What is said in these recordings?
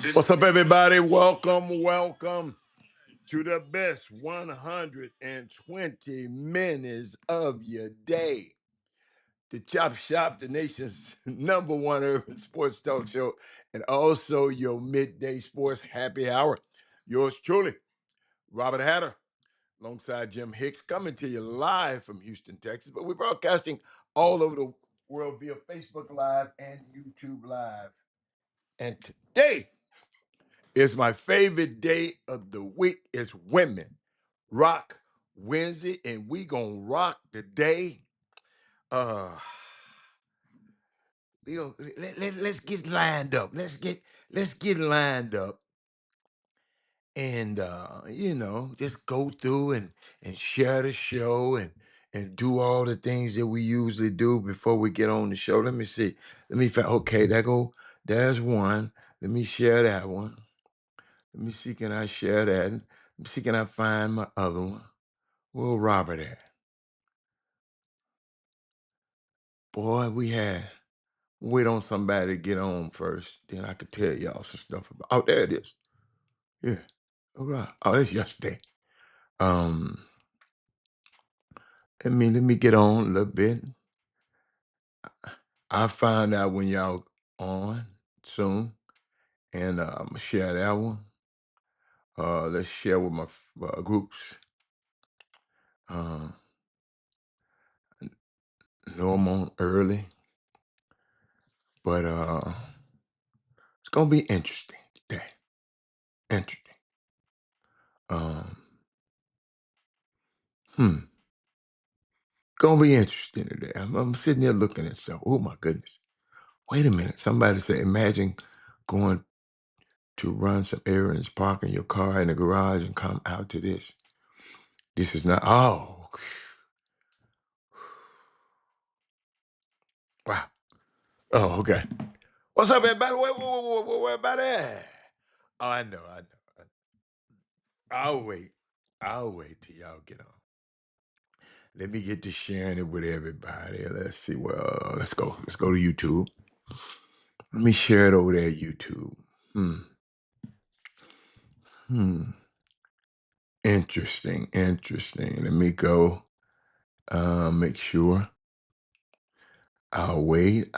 What's up, everybody? Welcome to the best 120 minutes of your day. The Chop Shop, the nation's number one urban sports talk show, and also your midday sports happy hour. Yours truly, Robert Hatter, alongside Jim Hicks, coming to you live from Houston, Texas. But we're broadcasting all over the world via Facebook Live and YouTube Live. And today, it's my favorite day of the week. It's Women Rock Wednesday, and we gonna rock the day. Uh, let's get lined up. Let's get lined up, and just go through and share the show and do all the things that we usually do before we get on the show. Let me see. Let me find. Okay, There's one. Let me share that one. Let me see. Can I share that? Let me see. Can I find my other one? Where Robert at? Boy, we had wait on somebody to get on first. Then I could tell y'all some stuff about. Oh, there it is. Yeah. All right. Oh, that's yesterday. Um, let me get on a little bit. I'll find out when y'all on soon, and I'm gonna share that one. Let's share with my groups. Uh, know I'm on early, but it's gonna be interesting today. Interesting. Um, hmm. Gonna be interesting today. I'm sitting there looking at stuff. Oh my goodness. Wait a minute. Somebody said, imagine going to run some errands, parking your car in the garage and come out to this. This is not, oh, wow. Oh, okay. What's up, everybody? Where everybody? Oh, I know. I'll wait. I'll wait till y'all get on. Let me get to sharing it with everybody. Let's see. Well, let's go. Let's go to YouTube. Let me share it over there at YouTube. Hmm. Hmm. Interesting. Let me go. Make sure. I'll wait.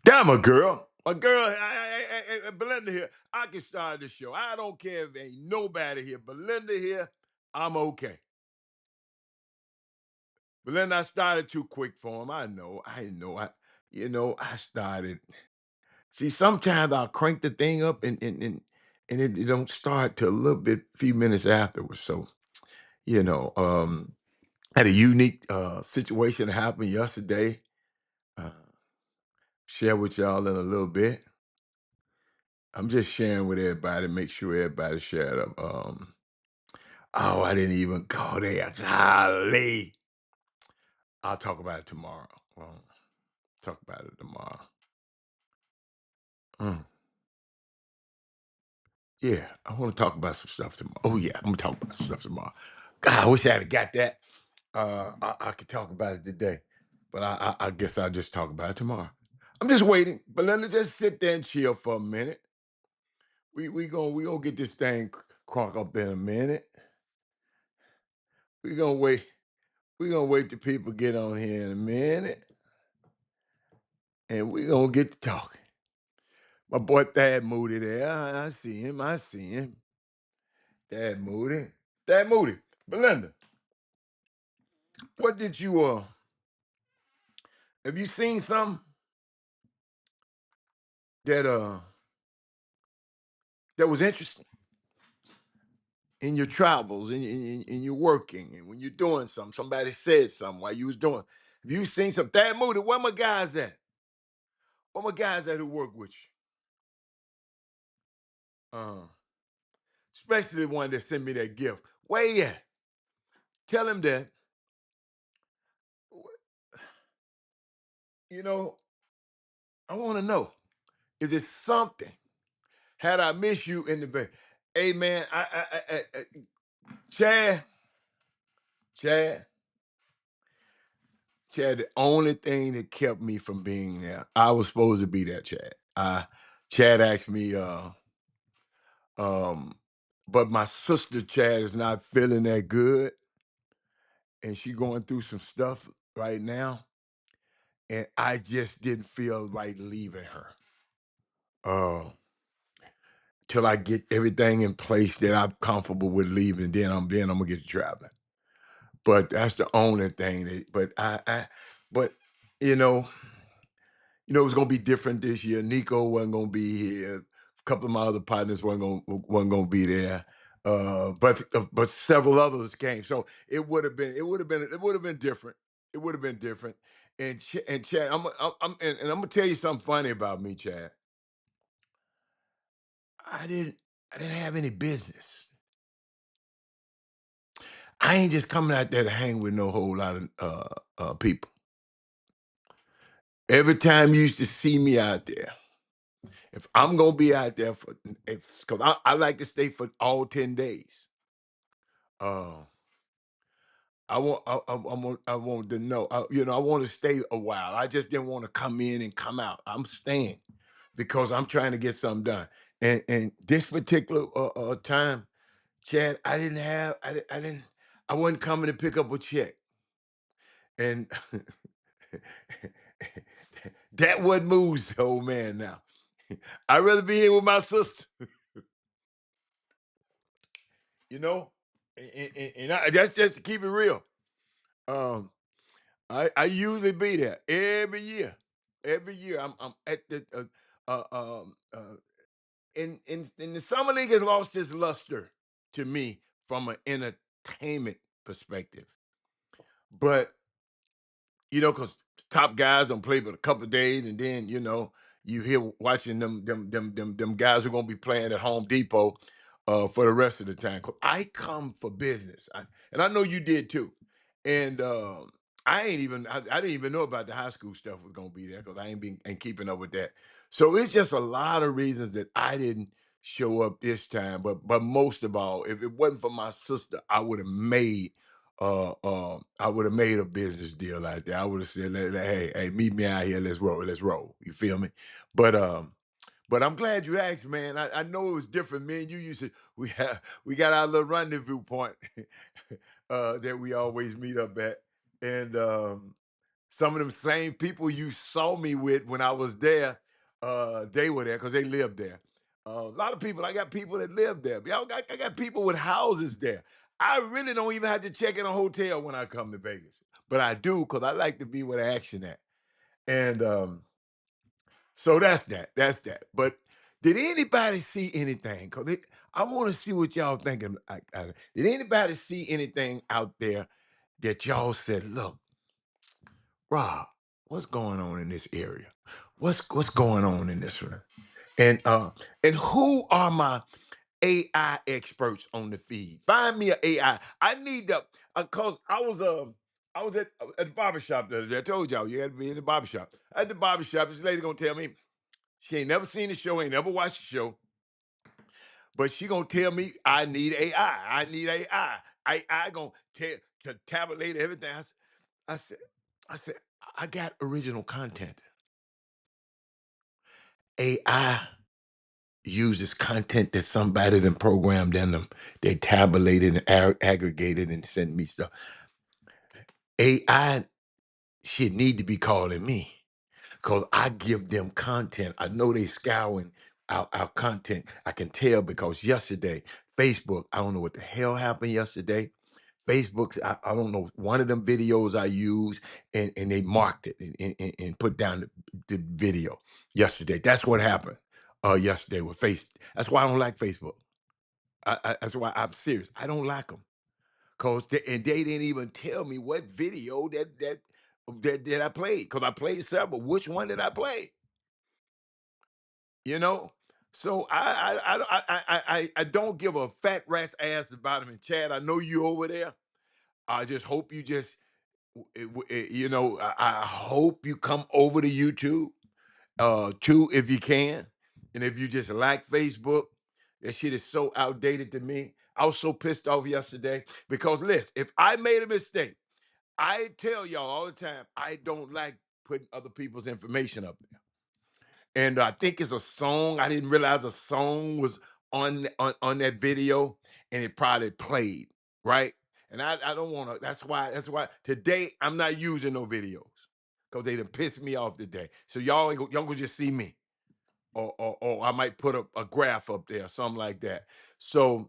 Damn, a girl, Belinda here. I can start the show. I don't care if ain't nobody here. Belinda here, I'm okay. Belinda, I started too quick for him. I know. I started. See, sometimes I'll crank the thing up and it don't start till a little bit, few minutes afterwards. So, you know, um, had a unique situation happen yesterday. Uh, share with y'all in a little bit. I'm just sharing with everybody, make sure everybody shared up. Oh, I didn't even go there. Golly. I'll talk about it tomorrow. Talk about it tomorrow. Mm, yeah, I want to talk about some stuff tomorrow. Oh yeah, I'm gonna talk about some stuff tomorrow. God, I wish I had got that. I could talk about it today, but I guess I'll just talk about it tomorrow. I'm just waiting, but let me just sit there and chill for a minute. We gonna get this thing crunk up in a minute. We gonna wait. We gonna wait till people get on here in a minute, and we gonna get to talking. My boy Thad Moody there. I see him. I see him. Thad Moody. Thad Moody. Belinda, what did you have you seen something that that was interesting in your travels, in your working, and when you're doing something? Somebody said something while you was doing. Have you seen some Thad Moody? Where my guys at? Where my guys at who work with you? Especially the one that sent me that gift. Where you at? Tell him that, you know, I want to know. Is it something? Had I missed you in the bed? Hey man, Chad, Chad, Chad. The only thing that kept me from being there, I was supposed to be there, Chad. Chad asked me, um, but my sister Chad is not feeling that good, and she going through some stuff right now, and I just didn't feel right leaving her. Uh, till I get everything in place that I'm comfortable with leaving, then I'm gonna get to traveling. But that's the only thing that, but you know, it was gonna be different this year. Nico wasn't gonna be here. A couple of my other partners weren't gonna be there. But several others came. So it would have been different. It would have been different. And Chad, and I'm gonna tell you something funny about me, Chad. I didn't I didn't have any business. I ain't just coming out there to hang with no whole lot of people. Every time you used to see me out there, if I'm gonna be out there for, if because I like to stay for all 10 days. Uh, I want to know. I want to stay a while. I just didn't want to come in and come out. I'm staying because I'm trying to get something done. And this particular time, Chad, I wasn't coming to pick up a check, and that what moves the old man now. I'd rather be here with my sister, you know, that's just to keep it real. Um, I usually be there every year. Every year I'm at the in the summer league has lost its luster to me from an entertainment perspective, but because top guys don't play but a couple of days, and then you hear watching them guys who are gonna be playing at Home Depot for the rest of the time. 'Cause I come for business, and I know you did too. And I didn't even know about the high school stuff was gonna be there because ain't keeping up with that. So it's just a lot of reasons that I didn't show up this time. But most of all, if it wasn't for my sister, I would have made a business deal out there. I would have said, hey, meet me out here. Let's roll. You feel me? But but I'm glad you asked, man. I know it was different. Me and you used to we got our little rendezvous point that we always meet up at, and some of them same people you saw me with when I was there, they were there because they lived there. A lot of people, I got people that live there. I got people with houses there. I really don't even have to check in a hotel when I come to Vegas, but I do because I like to be where the action at. And so that's that. That's that. But did anybody see anything? Because I want to see what y'all thinking. Did anybody see anything out there that y'all said, look, Rob, what's going on in this area? What's going on in this one? And who are my AI experts on the feed? Find me an AI. I need the cause I was at the barber shop the other day. I told y'all you had to be in the barber shop. At the barber shop, this lady gonna tell me she ain't never seen the show, ain't never watched the show, but she gonna tell me I need AI. I need AI. I gonna tell to tabulate everything. I said, I said, I got original content. AI uses content that somebody done programmed in them. They tabulated and aggregated and sent me stuff. AI should need to be calling me because I give them content. I know they scouring our content. I can tell because yesterday, Facebook, I don't know what the hell happened yesterday. Facebook, I don't know, one of them videos I used and they marked it and put down the video yesterday. That's what happened yesterday with Face. That's why I don't like Facebook. That's why I'm serious. I don't like them. And they didn't even tell me what video that I played. Cause I played several. Which one did I play? You know? So I don't give a fat rat's ass about him. And Chad, I know you over there. I just hope you just I hope you come over to YouTube too if you can. And if you just like Facebook, that shit is so outdated to me. I was so pissed off yesterday because listen, if I made a mistake, I tell y'all all the time, I don't like putting other people's information up there. and I think it's a song. I didn't realize a song was on that video, and it probably played, right? And I don't want to. That's why today I'm not using no videos because they done pissed me off today. So y'all gonna just see me, or I might put a graph up there, something like that. So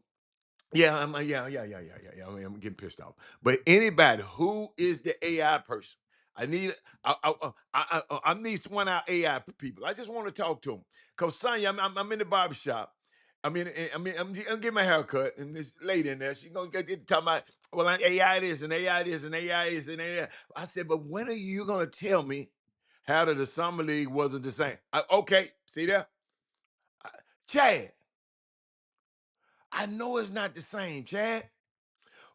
yeah, yeah. I'm getting pissed off. But anybody who is the AI person, I need I need one out AI people. I just want to talk to them. Cause Sonya, I'm in the barber shop. I'm getting my hair cut, and this lady in there, she gonna get talking about, well, I AI this and AI this and AI is and AI. I said, but when are you gonna tell me how the summer league wasn't the same? Okay, see there, I- Chad. I know it's not the same, Chad.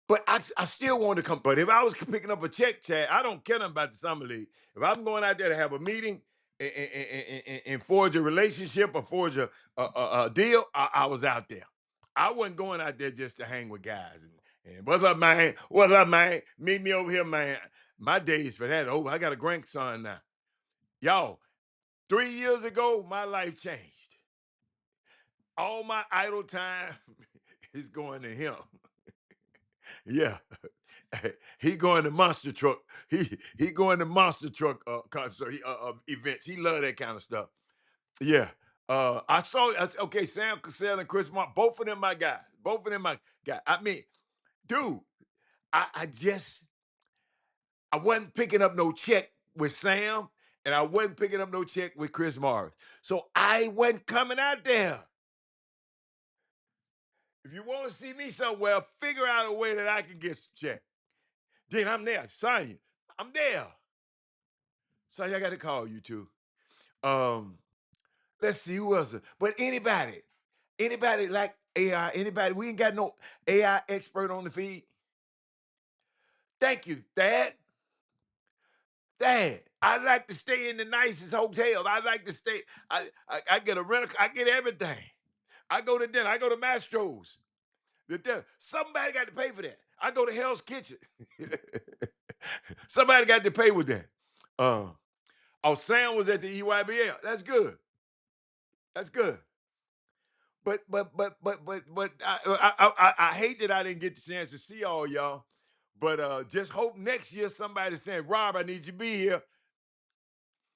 But I still want to come. But if I was picking up a check, Chad, I don't care nothing about the summer league. If I'm going out there to have a meeting and forge a relationship or forge a deal, I was out there. I wasn't going out there just to hang with guys. And what's up, man? What's up, man? Meet me over here, man. My days for that over. I got a grandson now. Y'all, 3 years ago, my life changed. All my idle time is going to him. Yeah. He going to monster truck. He going to monster truck concert events. He love that kind of stuff. Yeah. Okay, Sam Cassell and Chris Mark, both of them my guys. Both of them my guy. I mean, dude, I wasn't picking up no check with Sam, and I wasn't picking up no check with Chris Morris. So I wasn't coming out there. If you want to see me somewhere, figure out a way that I can get some check. Then I'm there. Sonya, I'm there. Sonya, I got to call you too. Um, let's see who else. But anybody like AI, anybody, we ain't got no AI expert on the feed. Thank you, Dad. Dad, I like to stay in the nicest hotels. I like to stay. I get a rental. I get everything. I go to dinner. I go to Mastro's. The dinner. Somebody got to pay for that. I go to Hell's Kitchen. Somebody got to pay with that. Uh, oh, Sam was at the EYBL. That's good. That's good. But I hate that I didn't get the chance to see all y'all. But just hope next year somebody saying, Rob, I need you to be here.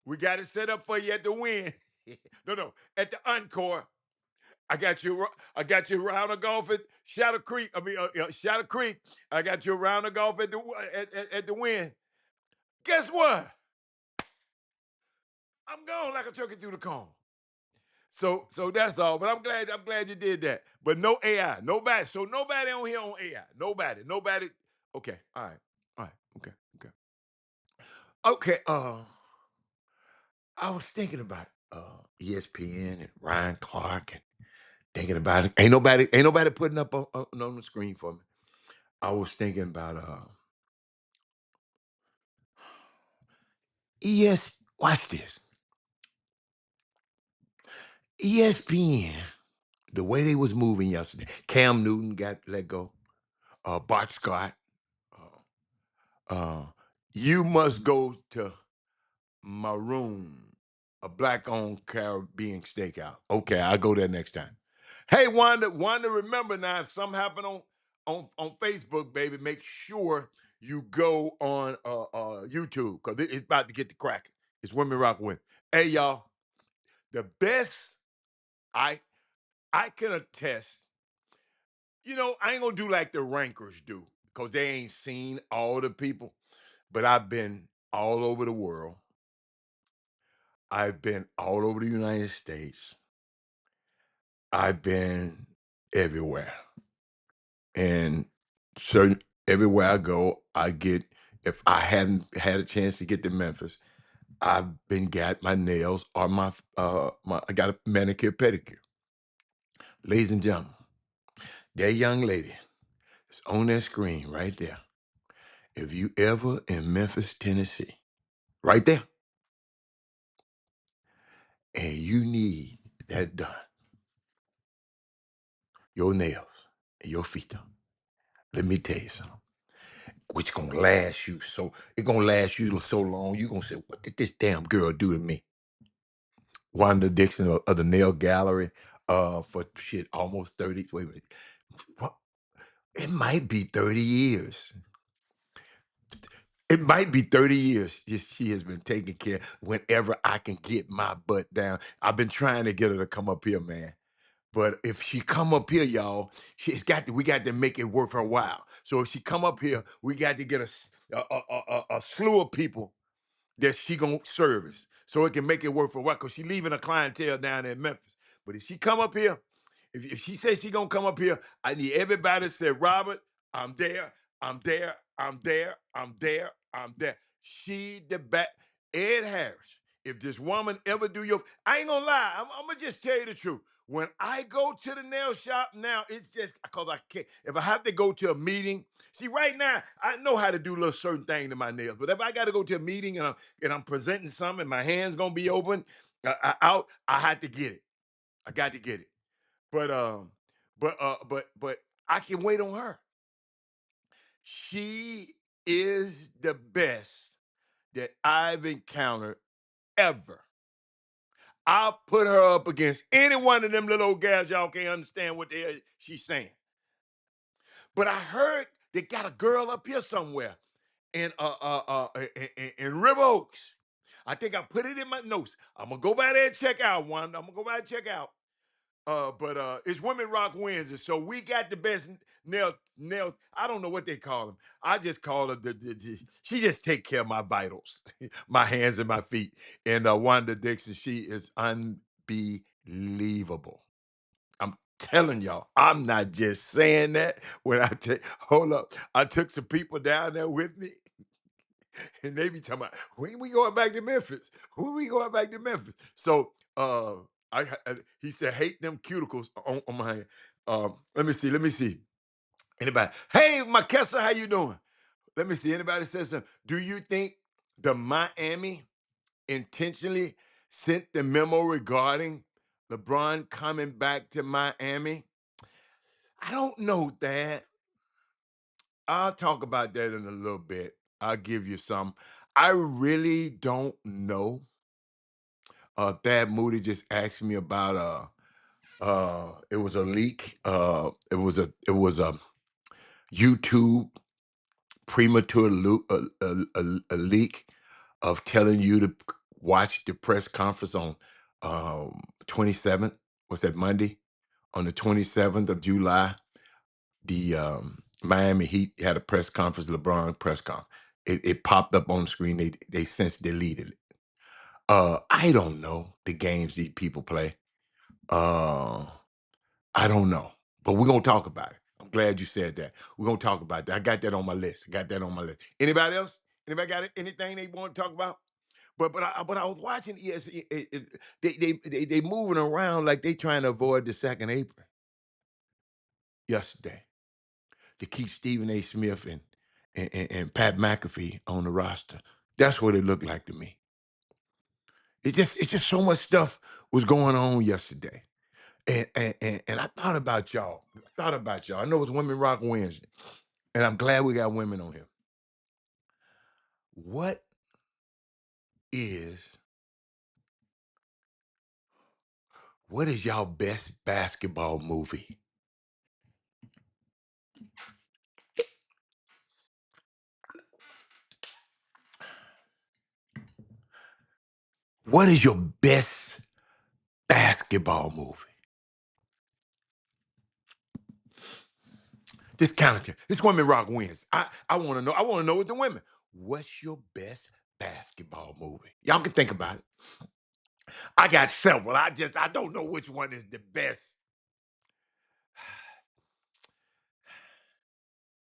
We got it set up for you at the win. No, at the encore. I got you a round of golf at Shadow Creek. Shadow Creek. I got you a round of golf at the win. Guess what? I'm gone like a turkey through the cone. So that's all. But I'm glad you did that. But no AI. Nobody. So nobody on here on AI. Nobody. Okay. All right. All right. Okay. Okay. Okay. I was thinking about ESPN and Ryan Clark and thinking about it. Ain't nobody putting up on the screen for me. I was thinking about watch this. ESPN, the way they was moving yesterday. Cam Newton got let go. Bart Scott. Uh, you must go to Maroon, a black-owned Caribbean steakhouse. Okay, I'll go there next time. Hey, Wanda, remember now, if something happened on Facebook, baby, make sure you go on YouTube because it's about to get the cracking. It's Women Rock With. Hey, y'all, the best I I can attest. I ain't gonna do like the rankers do because they ain't seen all the people. But I've been all over the world. I've been all over the United States. I've been everywhere. And certain everywhere I go, if I hadn't had a chance to get to Memphis, I've been got my nails or my I got a manicure pedicure. Ladies and gentlemen, that young lady is on that screen right there. If you ever in Memphis, Tennessee, right there, and you need that done, your nails and your feet done, let me tell you something. Which gonna last you so long. You gonna say, what did this damn girl do to me? Wanda Dixon of the Nail Gallery for shit almost 30. Wait a minute. What? It might be 30 years. It might be 30 years she has been taking care whenever I can get my butt down. I've been trying to get her to come up here, man. But if she come up here, y'all, we got to make it worth her while. So if she come up here, we got to get a slew of people that she gonna service so it can make it work for what, because she leaving a clientele down in Memphis. But if she come up here, if she says she gonna come up here, I need everybody to say, Robert, I'm there, I'm there, I'm there, I'm there, I'm there. She the back. Ed Harris, if this woman ever do your, I ain't gonna lie, I'm gonna just tell you the truth. When I go to the nail shop now, it's just because I can't. If I have to go to a meeting, see, right now, I know how to do little certain things to my nails. But if I got to go to a meeting and I'm presenting something, and my hands gonna be open, out, I had to get it. I got to get it. But but I can wait on her. She is the best that I've encountered ever. I'll put her up against any one of them little old gals y'all can't understand what the hell she's saying. But I heard they got a girl up here somewhere in River Oaks. I think I put it in my notes. I'm gonna go by there and check out one. I'm gonna go by and check out. But it's Women Rock Wednesday, so we got the best nail. I don't know what they call them. I just call her she just take care of my vitals, my hands and my feet. And Wanda Dixon, she is unbelievable. I'm telling y'all, I'm not just saying that. When I take, hold up, I took some people down there with me, and they be talking about when we going back to Memphis. When we going back to Memphis? So he said, hate them cuticles on my hand. Let me see. Let me see. Anybody? Hey, Makessa, how you doing? Let me see. Anybody says something? Do you think the Miami intentionally sent the memo regarding LeBron coming back to Miami? I don't know that. I'll talk about that in a little bit. I'll give you some. I really don't know. Thad Moody just asked me about it was a leak. It was a YouTube premature a leak of telling you to watch the press conference on 27th. What's that, Monday? On the 27th of July, the Miami Heat had a press conference, LeBron press conference. It popped up on the screen. They since deleted it. I don't know the games these people play. Uh, I don't know, but we're gonna talk about it. I'm glad you said that. We're gonna talk about that. I got that on my list. I got that on my list. Anybody else? Anybody got anything they want to talk about? But I was watching ESPN. They moving around like they trying to avoid the second apron yesterday to keep Stephen A. Smith and Pat McAfee on the roster. That's what it looked like to me. It's just so much stuff was going on yesterday. And I thought about y'all. I thought about y'all. I know it's Women Rock Wednesday, and I'm glad we got women on here. What is what is y'all best basketball movie? What is your best basketball movie? This kind of thing. This Women Rock wins. I want to know. I want to know with the women. What's your best basketball movie? Y'all can think about it. I got several. I don't know which one is the best.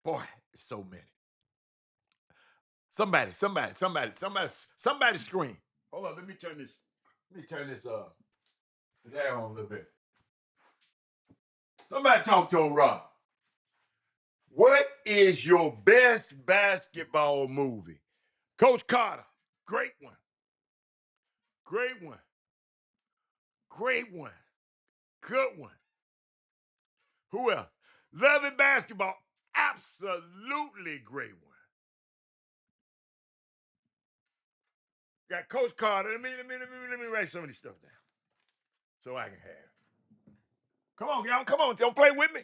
Boy, it's so many. Somebody scream. Hold on, let me turn this. Let me turn this down a little bit. Somebody talk to Rob. What is your best basketball movie? Coach Carter, great one. Great one. Great one. Good one. Who else? Loving basketball, absolutely great one. Got Coach Carter. Let me write some of this stuff down. so I can have it. Come on, y'all. Come on. Don't play with me.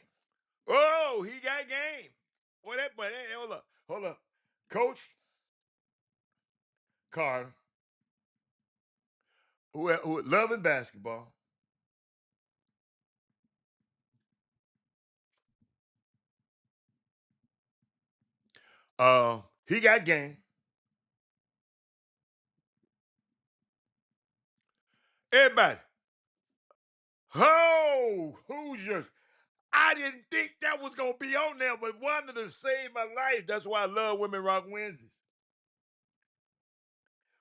Oh, he got game. What that, but hey, hold up. Hold up. Coach Carter, who loving basketball. He got game. Everybody. Oh, Hoosiers. I didn't think that was gonna be on there, but wanted to save my life. That's why I love Women Rock Wednesdays.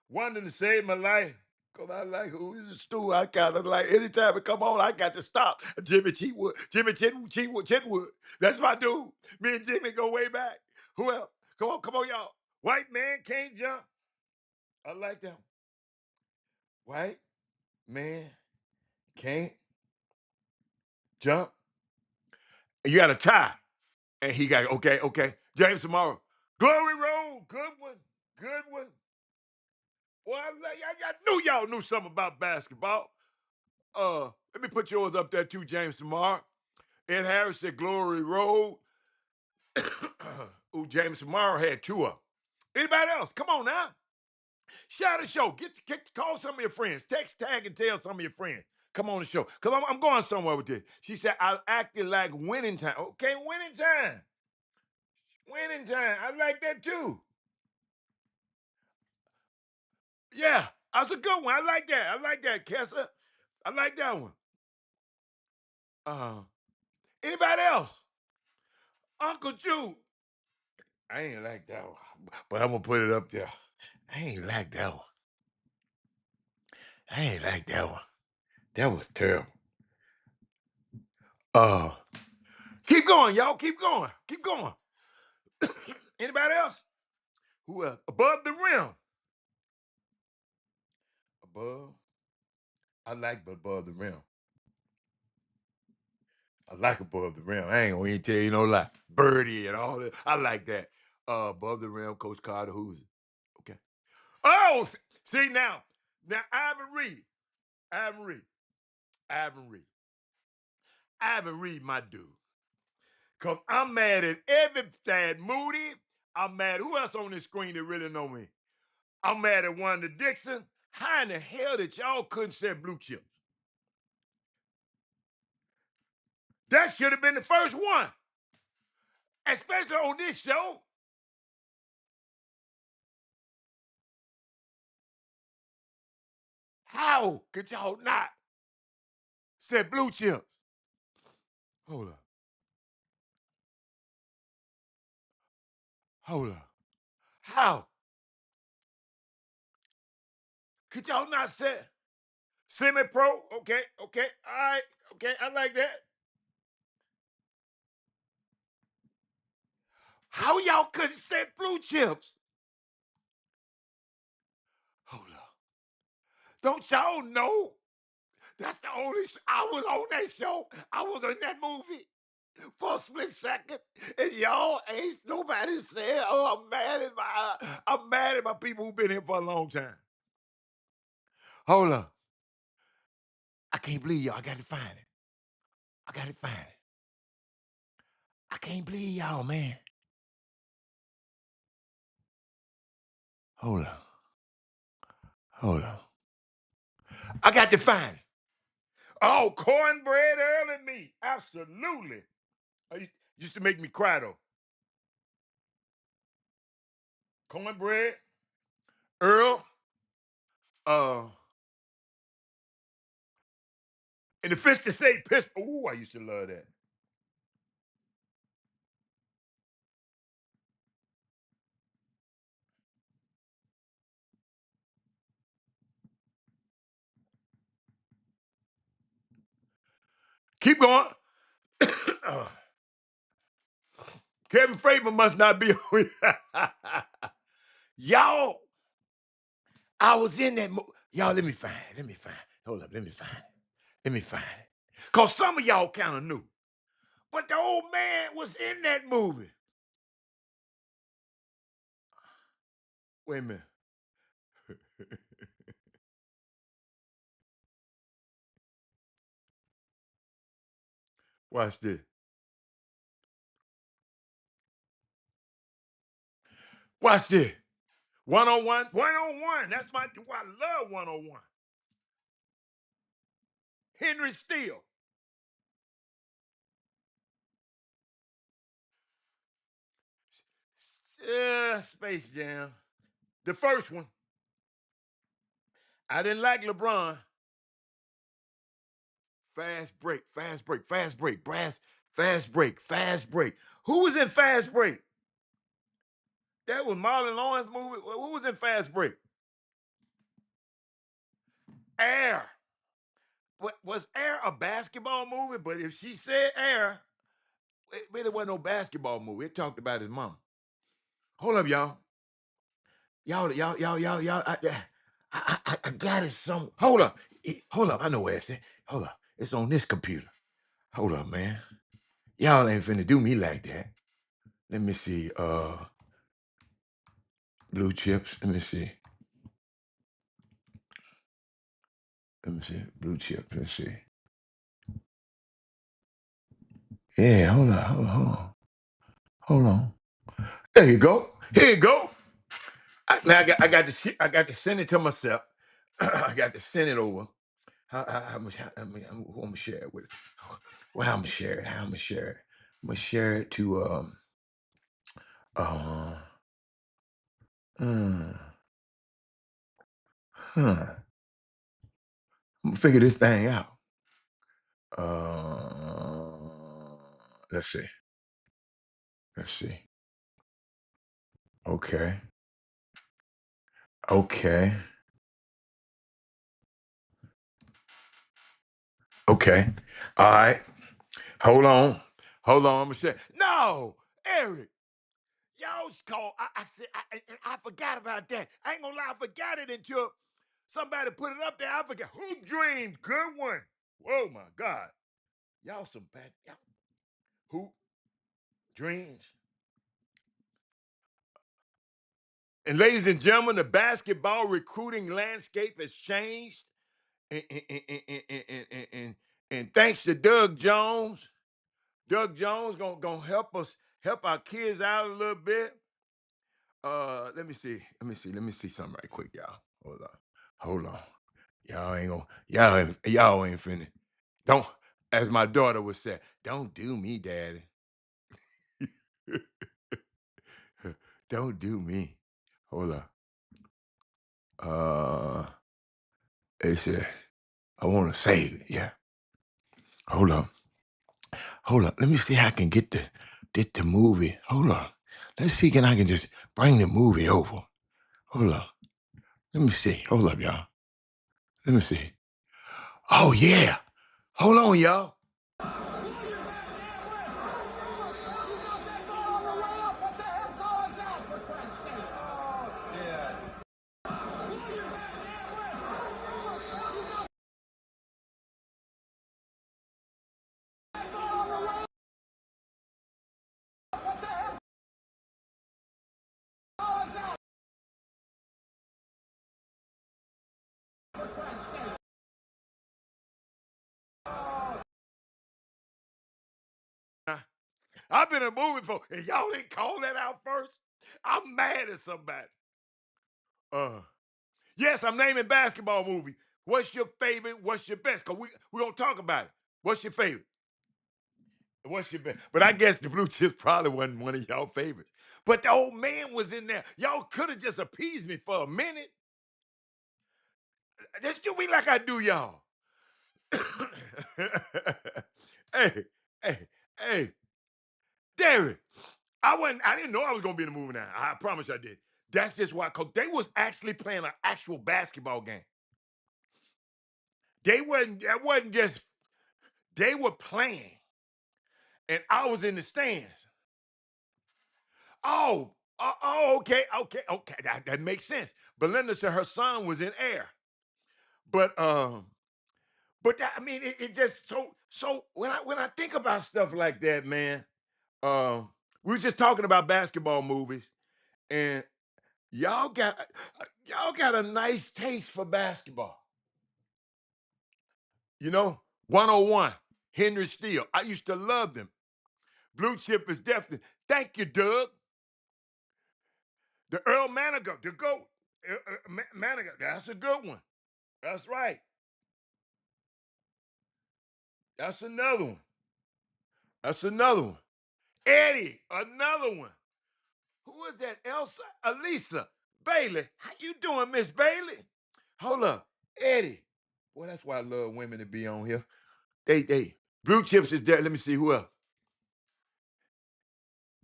Wanted to save my life. Cause I like who's Stu. I kind of like anytime it come on, I got to stop. Jimmy Cheatwood, Chetwood. That's my dude. Me and Jimmy go way back. Who else? Come on, y'all. White man can't jump. I like that. White man can't jump. And you got a tie. And he got okay. James tomorrow. Glory Road. Good one. Good one. Well, I knew y'all knew something about basketball. Let me put yours up there too, James tomorrow. Ed Harris said Glory Road. Ooh, James tomorrow had two of them. Anybody else? Come on now. Share the show. Call some of your friends. Text, tag, and tell some of your friends. Come on the show. Because I'm going somewhere with this. She said, I acted like winning time. Okay, winning time. Winning time. I like that too. Yeah, that's a good one. I like that. I like that, Kessa. I like that one. Uh, Anybody else? Uncle Jude. I ain't like that one, but I'm gonna put it up there. I ain't like that one. I ain't like that one. That was terrible. Uh, Keep going, y'all. Keep going. Keep going. Anybody else? Who else? Above the rim. Above. I like above the rim. I like above the rim. I ain't gonna even tell you no lie. Birdie and all that. I like that. Above the rim, Coach Carter, who's it? Okay. Oh, see now. Now, Ivan Reed. Ivan Reed. Ivan Reed. Ivan Reed, my dude. Because I'm mad at every Thad Moody. I'm mad. Who else on this screen that really know me? I'm mad at Wanda Dixon. How in the hell that y'all couldn't set blue chips? That should have been the first one, especially on this show. How could y'all not set blue chips? Hold up. Hold up. How could y'all not set semi-pro? Okay. All right. Okay, I like that. How y'all couldn't set blue chips? Hold up. Don't y'all know? That's the only I was on that show. I was in that movie for a split second. And y'all ain't nobody said, oh, I'm mad at my people who've been here for a long time. Hold up. I can't believe y'all. I got to find it. I got to find it. I can't believe y'all, man. Hold up. Hold up. I got to find it. Oh, cornbread early meat. Absolutely. Used to make me cry though. Cornbread, Earl, uh, and the fish to say piss. Ooh, I used to love that. Keep going. Uh, Kevin Fraver must not be on. Y'all, I was in that. Y'all, let me find it. Let me find it. Hold up. Let me find it. Let me find it. Because some of y'all kind of knew. But the old man was in that movie. Wait a minute. Watch this. Watch this. 101. 101. That's my, I love 101. Henry Steele. Space Jam. The first one. I didn't like LeBron. Fast break, fast break, fast break, fast break, fast break. Who was in Fast Break? That was Marlon Lawrence movie. Who was in Fast Break? Air. Was Air a basketball movie? But if she said Air, it really wasn't no basketball movie. It talked about his mom. Hold up, y'all. Y'all. I got it some. Hold up. Hold up. I know where it's at. Hold up. It's on this computer. Hold up, man. Y'all ain't finna do me like that. Let me see. Blue chips. Let me see. Let me see. Blue chips. Let's see. Yeah, hold on. There you go. Here you go. I got to send it to myself. I got to send it over. How much? Who I'm gonna share it with? Well, how I'm gonna share it? How I'm gonna share it? I'm gonna share it to uh, uh huh. I'm gonna figure this thing out. Uh, let's see. Let's see. Okay. Okay. Okay. All right. Hold on. Hold on. I'm gonna share. No, Eric. Y'all call. I said I forgot about that. I ain't gonna lie, I forgot it until somebody put it up there. I forgot. Hoop Dreams, good one. Oh my God. Y'all some bad. Y'all. Hoop Dreams. And ladies and gentlemen, the basketball recruiting landscape has changed. And thanks to Doug Jones gonna help us help our kids out a little bit. Let me see something right quick, y'all. Hold on. Y'all ain't finna. Don't, as my daughter would say, don't do me, daddy. Don't do me. Hold on. Uh, they said, I want to save it. Yeah. Hold on. Hold on. Let me see how I can get the movie. Hold on. Let's see can I can just bring the movie over. Hold on. Let me see. Hold up, y'all. Let me see. Oh yeah. Hold on, y'all. I've been in a movie before, and y'all didn't call that out first. I'm mad at somebody. Uh, yes, I'm naming basketball movie. What's your favorite? What's your best? Cause we're gonna talk about it. What's your favorite? What's your best? But I guess the Blue Chips probably wasn't one of y'all favorites. But the old man was in there. Y'all could have just appeased me for a minute. Just do me like I do y'all. hey, hey, hey, Derek. I didn't know I was gonna be in the movie now. I promise I did. That's just why, cause they was actually playing an actual basketball game. That wasn't just, they were playing. And I was in the stands. Okay. That makes sense. Belinda said her son was in Air. But I mean it just so when I think about stuff like that, man, we was just talking about basketball movies, and y'all got a nice taste for basketball. You know, 101, Henry Steele. I used to love them. Blue chip is definitely. Thank you, Doug. The Earl Manigault, the GOAT. Manigault, that's a good one. That's right. That's another one. That's another one. Eddie, another one. Who is that? Elsa? Elisa Bailey. How you doing, Miss Bailey? Hold up. Eddie. Boy, that's why I love women to be on here. They. Blue chips is there. Let me see who else.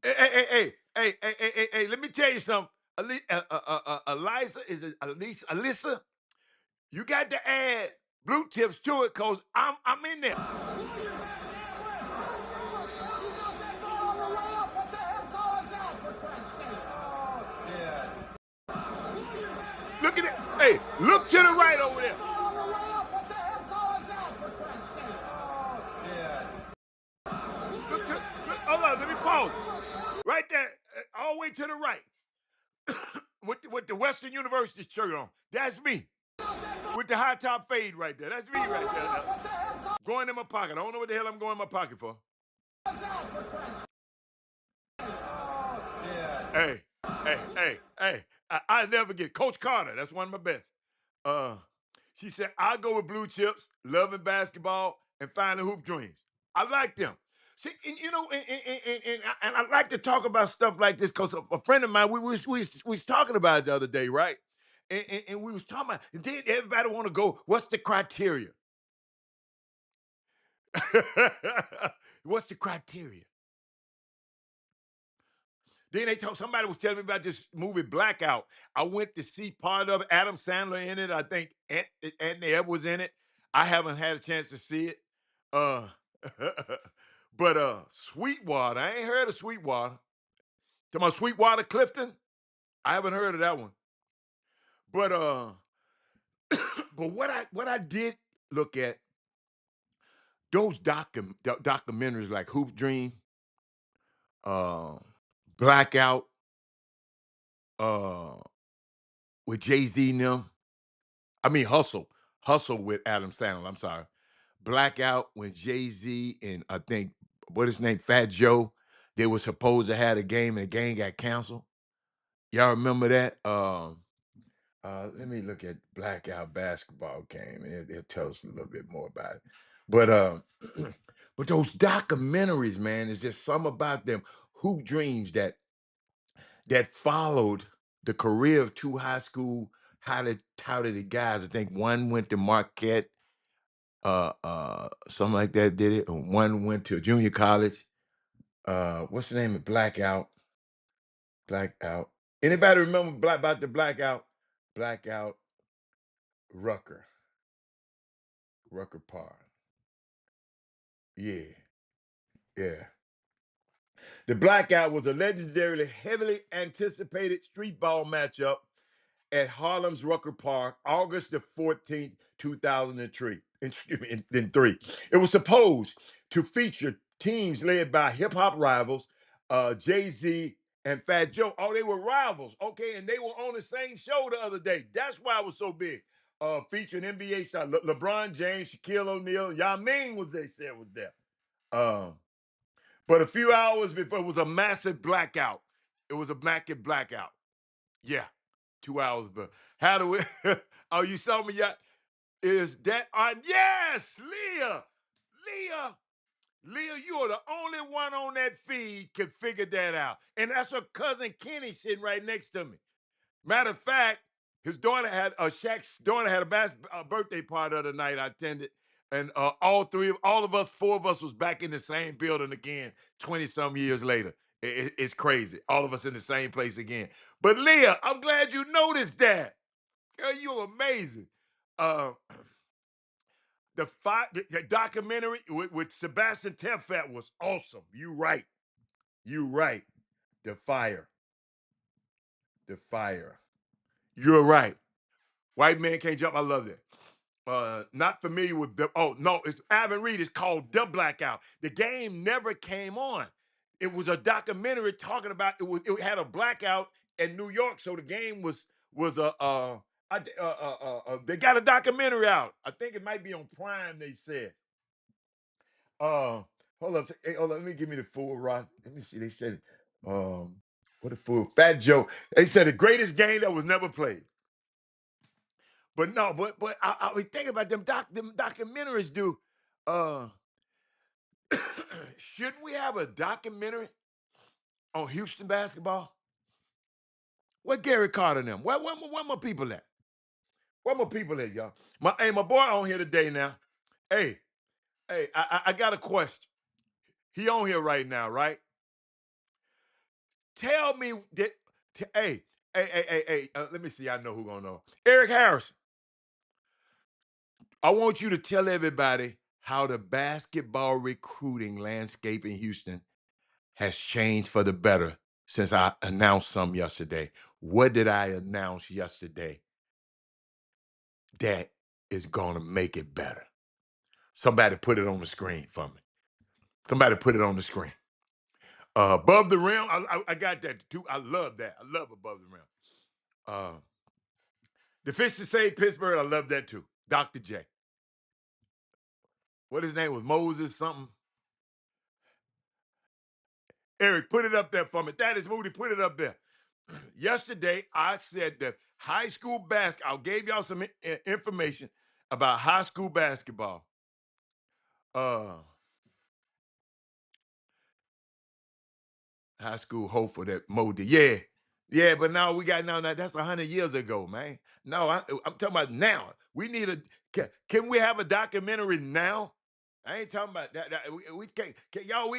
Hey, let me tell you something. Eliza, is it Elisa? Alyssa, you got to add blue tips to it because I'm in there. Look at it. Hey, look to the right over there. Hold on, let me pause. Right there, all the way to the right. with the Western University shirt on. That's me. With the high top fade right there. That's me right there. Going in my pocket. I don't know what the hell I'm going in my pocket for. Hey. I never get Coach Carter. That's one of my best. Uh, she said, I go with blue chips, loving basketball, and finding hoop dreams. I like them. See, and you know, and I like to talk about stuff like this because a friend of mine, we was talking about it the other day, right? And we was talking about, and then everybody want to go, what's the criteria? What's the criteria? Then somebody was telling me about this movie Blackout. I went to see part of it. Adam Sandler in it. I think Anthony Ebb was in it. I haven't had a chance to see it. Uh, but Sweetwater. I ain't heard of Sweetwater. Talking about Sweetwater Clifton. I haven't heard of that one. But but what I did look at those documentaries like Hoop Dream, uh, Blackout, uh, with Jay Z and them. I mean Hustle with Adam Sandler. I'm sorry, Blackout when Jay Z and I think what his name Fat Joe. They were supposed to have a game and the game got canceled. Y'all remember that? Let me look at Blackout basketball game, and it'll tell us a little bit more about it. But but those documentaries, man, is just some about them hoop dreams that followed the career of two high school highly touted guys. I think one went to Marquette, something like that did it. And one went to junior college. What's the name of Blackout? Blackout. Anybody remember about the Blackout? Blackout Rucker. Rucker Park. Yeah, yeah. The Blackout was a legendarily heavily anticipated street ball matchup at Harlem's Rucker Park, August the 14th, 2003. In three. It was supposed to feature teams led by hip hop rivals, Jay-Z and Fat Joe. Oh, they were rivals, okay, and they were on the same show the other day. That's why it was so big. Featuring NBA stars LeBron James, Shaquille O'Neal, Yao Ming was they said was there. Um, but a few hours before, it was a massive blackout. It was a massive blackout. Yeah, 2 hours. But how do we? Oh, you saw me yet? Is that on? Yes, Leah, Leah. You are the only one on that feed can figure that out, and that's her cousin Kenny sitting right next to me. Matter of fact, his daughter had Shaq's daughter had a birthday party the other night. I attended, and all of us, four of us, was back in the same building again. 20 some years later, it's crazy. All of us in the same place again. But Leah, I'm glad you noticed that. Girl, you're amazing. Uh, the documentary with Sebastian Telfair was awesome. You right. You right. The fire. The fire. You're right. White man can't jump. I love that. Not familiar with the. Oh no, it's Ivan Reed. It's called The Blackout. The game never came on. It was a documentary talking about it. It had a blackout in New York, so the game was a. They got a documentary out. I think it might be on Prime. They said. Uh, hold up. Hey, hold on. Let me give me the full rock. Let me see. They said, um, what a fool. Fat Joe. They said the greatest game that was never played. But no, but I was thinking about them documentaries, dude. Uh, shouldn't we have a documentary on Houston basketball? Where Gary Carter and them? Where my people at? Where my people at, y'all? My boy on here today now. Hey, I got a question. He on here right now, right? Tell me that. Hey. Let me see. I know who gonna know. Eric Harrison. I want you to tell everybody how the basketball recruiting landscape in Houston has changed for the better since I announced some yesterday. What did I announce yesterday that is gonna make it better? Somebody put it on the screen for me. Somebody put it on the screen. Above the rim, I got that too. I love that. I love above the rim. Uh, the fish to save Pittsburgh, I love that too. Dr. J. What his name was? Moses something. Eric, put it up there for me. That is Moody. Put it up there. Yesterday, I said that high school basketball, I gave y'all some information about high school basketball. Uh, high school hopeful that Mo did. Yeah. Yeah, but now we got now that's 100 years ago, man. No, I'm talking about now. We need a can we have a documentary now? I ain't talking about that. We can't y'all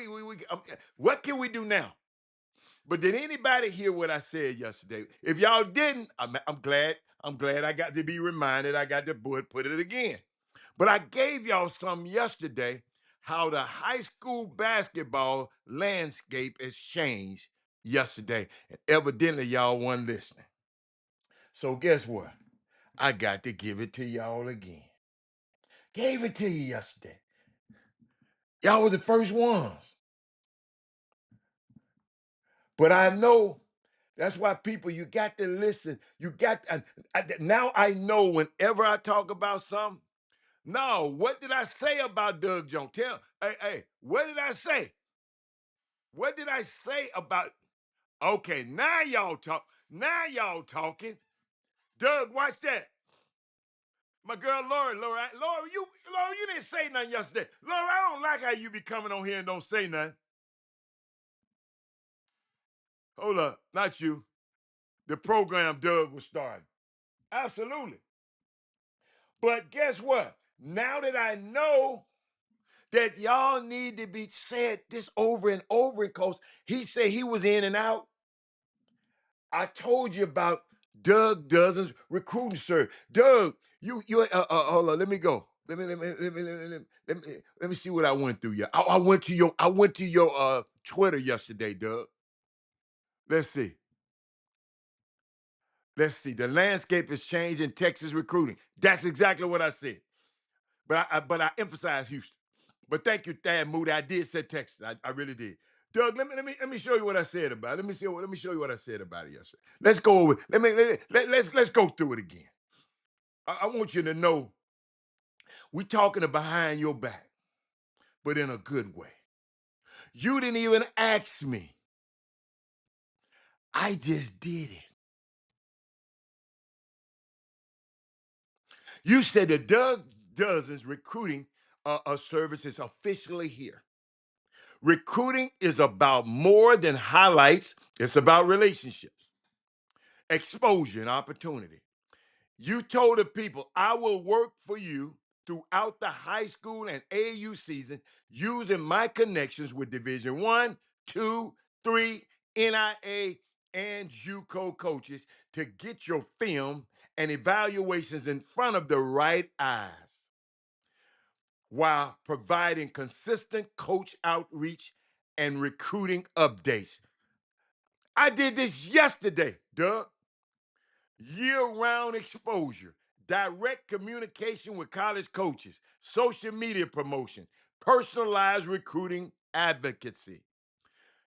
what can we do now? But did anybody hear what I said yesterday? If y'all didn't, I'm glad. I'm glad I got to be reminded. I got to put it again. But I gave y'all some yesterday how the high school basketball landscape has changed yesterday. And evidently, y'all weren't listening. So guess what? I got to give it to y'all again. Gave it to you yesterday. Y'all were the first ones. But I know that's why people, you got to listen. You got now I know whenever I talk about something. No, what did I say about Doug Jones? Hey, what did I say? What did I say about? Okay, now y'all talk. Now y'all talking. Doug, watch that. My girl Laura, you didn't say nothing yesterday. Laura, I don't like how you be coming on here and don't say nothing. Hold up, not you. The program Doug was starting. Absolutely. But guess what? Now that I know that y'all need to be said this over and over because he said he was in and out. I told you about Doug Dozens recruiting sir. Doug, you hold on, let me go. Let me see what I went through. Yeah, I went to your Twitter yesterday, Doug. Let's see. Let's see. The landscape is changing Texas recruiting. That's exactly what I said. But I emphasize Houston. But thank you, Thad Moody. I did say Texas. I really did. Doug, let me show you what I said about it. Let me show you what I said about it yesterday. Let's go over. Let's go through it again. I want you to know we're talking behind your back, but in a good way. You didn't even ask me. I just did it. You said that Doug Dozens recruiting service is officially here. Recruiting is about more than highlights. It's about relationships, exposure, and opportunity. You told the people, I will work for you throughout the high school and AU season using my connections with Division One, Two, Three, NIA, and JUCO coaches to get your film and evaluations in front of the right eyes while providing consistent coach outreach and recruiting updates. I did this yesterday, Doug. Year-round exposure, direct communication with college coaches, social media promotion, personalized recruiting advocacy.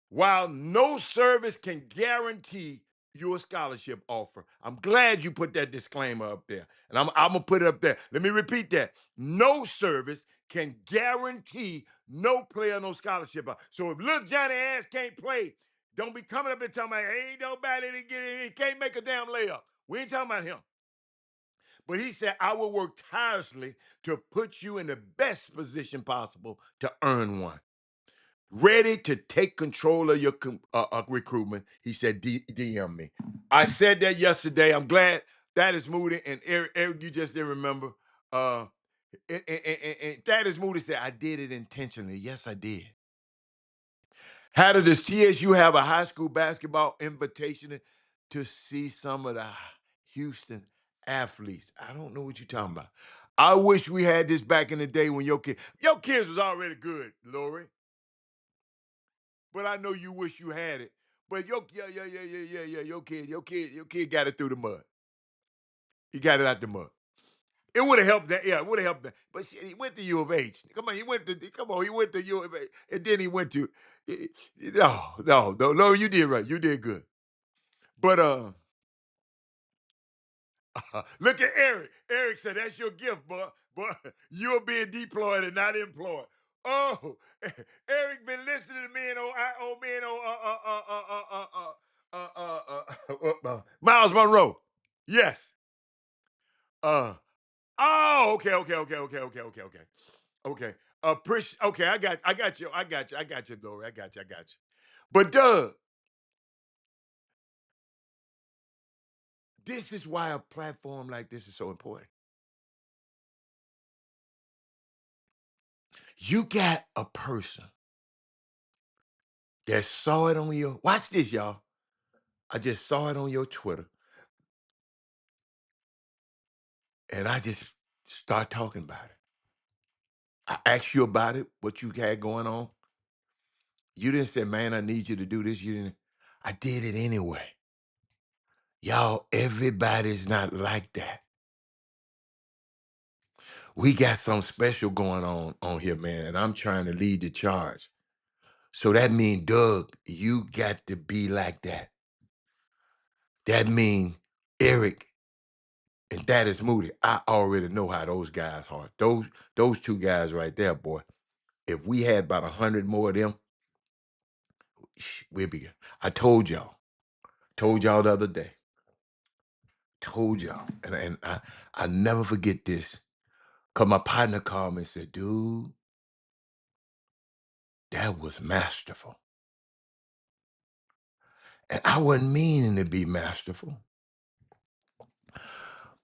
While no service can guarantee you a scholarship offer. I'm glad you put that disclaimer up there. And I'm going to put it up there. Let me repeat that. No service can guarantee no player, no scholarship. So if little Johnny ass can't play, don't be coming up and talking about, ain't nobody to get in. He can't make a damn layup. We ain't talking about him. But he said, I will work tirelessly to put you in the best position possible to earn one. Ready to take control of your recruitment. He said, DM me. I said that yesterday. I'm glad that is Moody and Eric, you just didn't remember. Uh, and that is Moody said, I did it intentionally. Yes, I did. How did this TSU have a high school basketball invitation to see some of the Houston athletes? I don't know what you're talking about. I wish we had this back in the day when your kids was already good, Lori. But I know you wish you had it. But your kid got it through the mud. He got it out the mud. It would have helped that, yeah, it would have helped that. But shit, he went to U of H. He went to U of H. And then he went to no, you did right. You did good. But look at Eric. Eric said, that's your gift, boy. Boy, you're being deployed and not employed. Oh, Eric been listening to me and Miles Monroe. Yes. Uh okay. Okay. Okay, I got you, Lori. I got you. But Doug, this is why a platform like this is so important. You got a person that saw it on your watch this, y'all. I just saw it on your Twitter, and I just start talking about it. I asked you about it, what you had going on. You didn't say, man, I need you to do this. You didn't. I did it anyway. Y'all, everybody's not like that. We got something special going on here, man, and I'm trying to lead the charge. So that means, Doug, you got to be like that. That means Eric and that is Moody. I already know how those guys are. Those two guys right there, boy. If we had about 100 more of them, we'd be. I told y'all the other day, told y'all, and I never forget this. Cause my partner called me and said, "Dude, that was masterful." And I wasn't meaning to be masterful,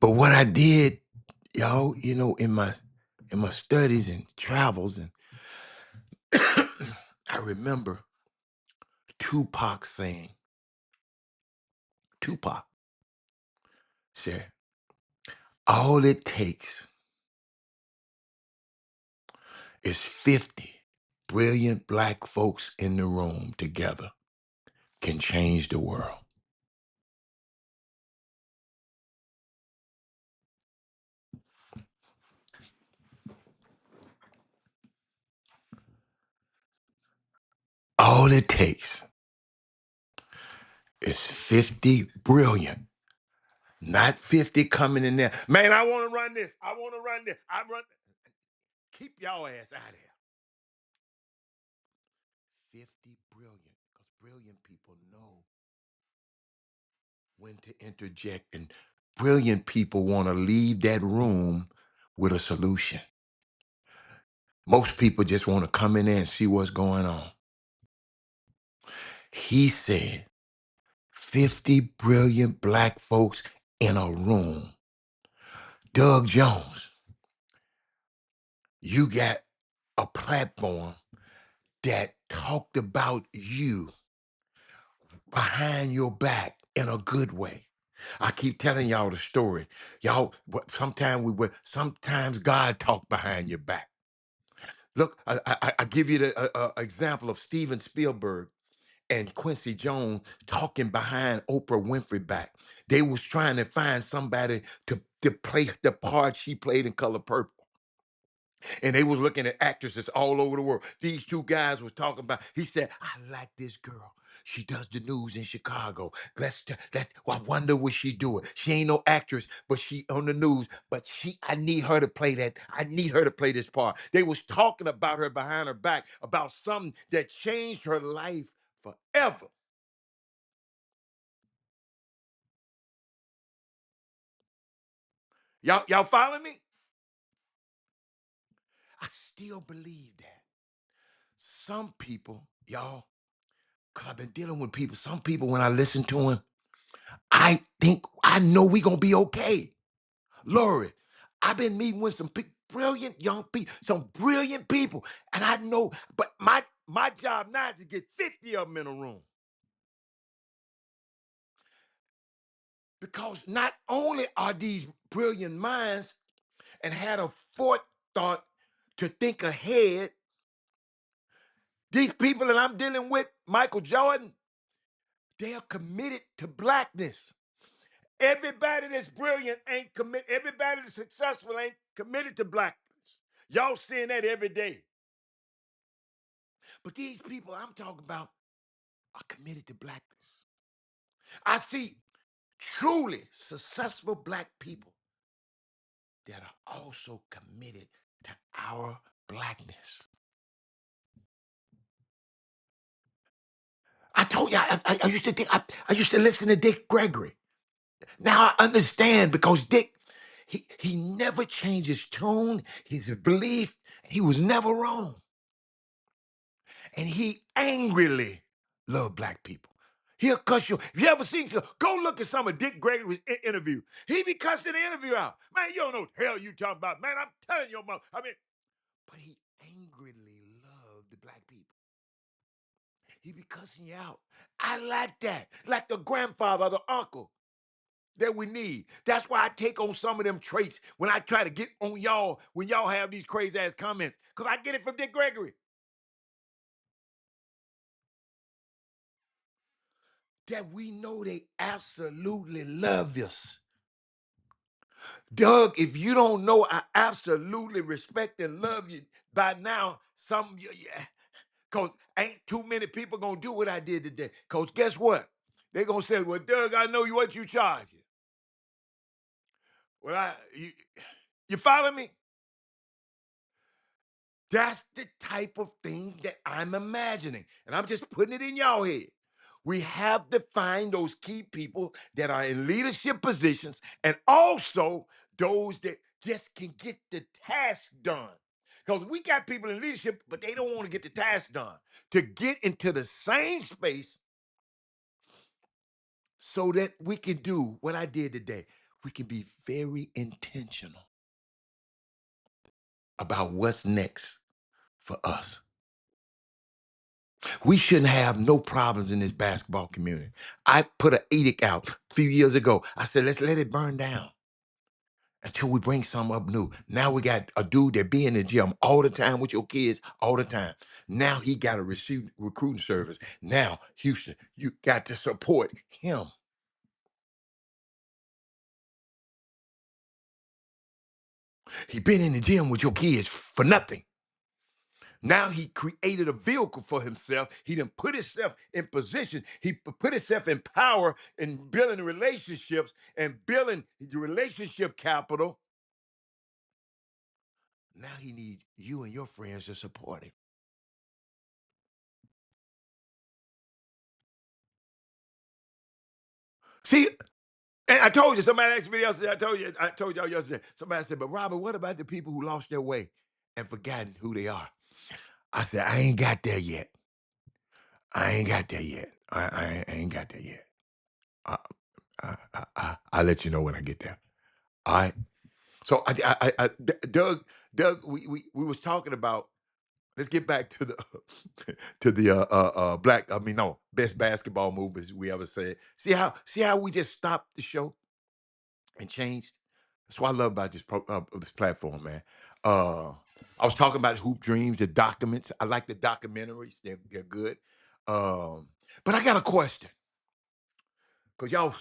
but what I did, y'all, in my studies and travels, and I remember Tupac saying, Tupac said, all it takes is 50 brilliant black folks in the room together can change the world. All it takes is 50 brilliant, not 50 coming in there. Man, I want to run this. I want to run this. I run. Keep y'all ass out of here. 50 brilliant, because brilliant people know when to interject, and brilliant people want to leave that room with a solution. Most people just want to come in there and see what's going on. He said, 50 brilliant black folks in a room. Doug Jones, you got a platform that talked about you behind your back in a good way. I keep telling y'all the story. Y'all, sometimes God talk behind your back. Look, I give you the example of Steven Spielberg and Quincy Jones talking behind Oprah Winfrey back. They was trying to find somebody to play the part she played in Color Purple. And they was looking at actresses all over the world. These two guys was talking about, he said, I like this girl. She does the news in Chicago. I wonder what she doing. She ain't no actress, but she on the news. But I need her to play that. I need her to play this part. They was talking about her behind her back about something that changed her life forever. Y'all follow me? I still believe that some people, y'all, because I've been dealing with people. Some people, when I listen to them, I know we gonna be okay. Lori, I've been meeting with some brilliant young people, some brilliant people, and I know, but my job now is to get 50 of them in a room. Because not only are these brilliant minds and had a forethought to think ahead, these people that I'm dealing with, Michael Jordan, they are committed to blackness. Everybody that's brilliant ain't committed. Everybody that's successful ain't committed to blackness. Y'all seeing that every day. But these people I'm talking about are committed to blackness. I see truly successful black people that are also committed to our blackness. I told you I used to think I used to listen to Dick Gregory. Now I understand because Dick, he never changed his tone, his belief. He was never wrong. And he angrily loved black people. He'll cuss you. If you ever seen, go look at some of Dick Gregory's interview. He be cussing the interview out. Man, you don't know what the hell you talking about. Man, I'm telling your mom. I mean, but he angrily loved the black people. He be cussing you out. I like that. Like the grandfather, the uncle that we need. That's why I take on some of them traits when I try to get on y'all when y'all have these crazy ass comments. Because I get it from Dick Gregory. That we know they absolutely love us. Doug, if you don't know I absolutely respect and love you by now, yeah, cause ain't too many people gonna do what I did today. Cause guess what? They gonna say, well, Doug, I know what you charging. Well, you follow me? That's the type of thing that I'm imagining. And I'm just putting it in y'all head. We have to find those key people that are in leadership positions and also those that just can get the task done. Because we got people in leadership, but they don't want to get the task done. To get into the same space so that we can do what I did today. We can be very intentional about what's next for us. We shouldn't have no problems in this basketball community. I put an edict out a few years ago. I said, let's let it burn down until we bring something up new. Now we got a dude that be in the gym all the time with your kids all the time. Now he got a recruiting service. Now, Houston, you got to support him. He been in the gym with your kids for nothing. Now he created a vehicle for himself. He didn't put himself in position. He put himself in power in building relationships and building the relationship capital. Now he needs you and your friends to support him. See, and I told you, somebody asked me yesterday, I told y'all yesterday, somebody said, but Robert, what about the people who lost their way and forgotten who they are? I said, I ain't got there yet. I ain't got there yet. I ain't got there yet. I, I'll let you know when I get there. All right. So Doug, we was talking about. Let's get back to the to the black. I mean, no, best basketball movements we ever said. See how we just stopped the show and changed. That's what I love about this platform, man. Uh, I was talking about Hoop Dreams, the documents. I like the documentaries. They're good. Um, but I got a question because y'all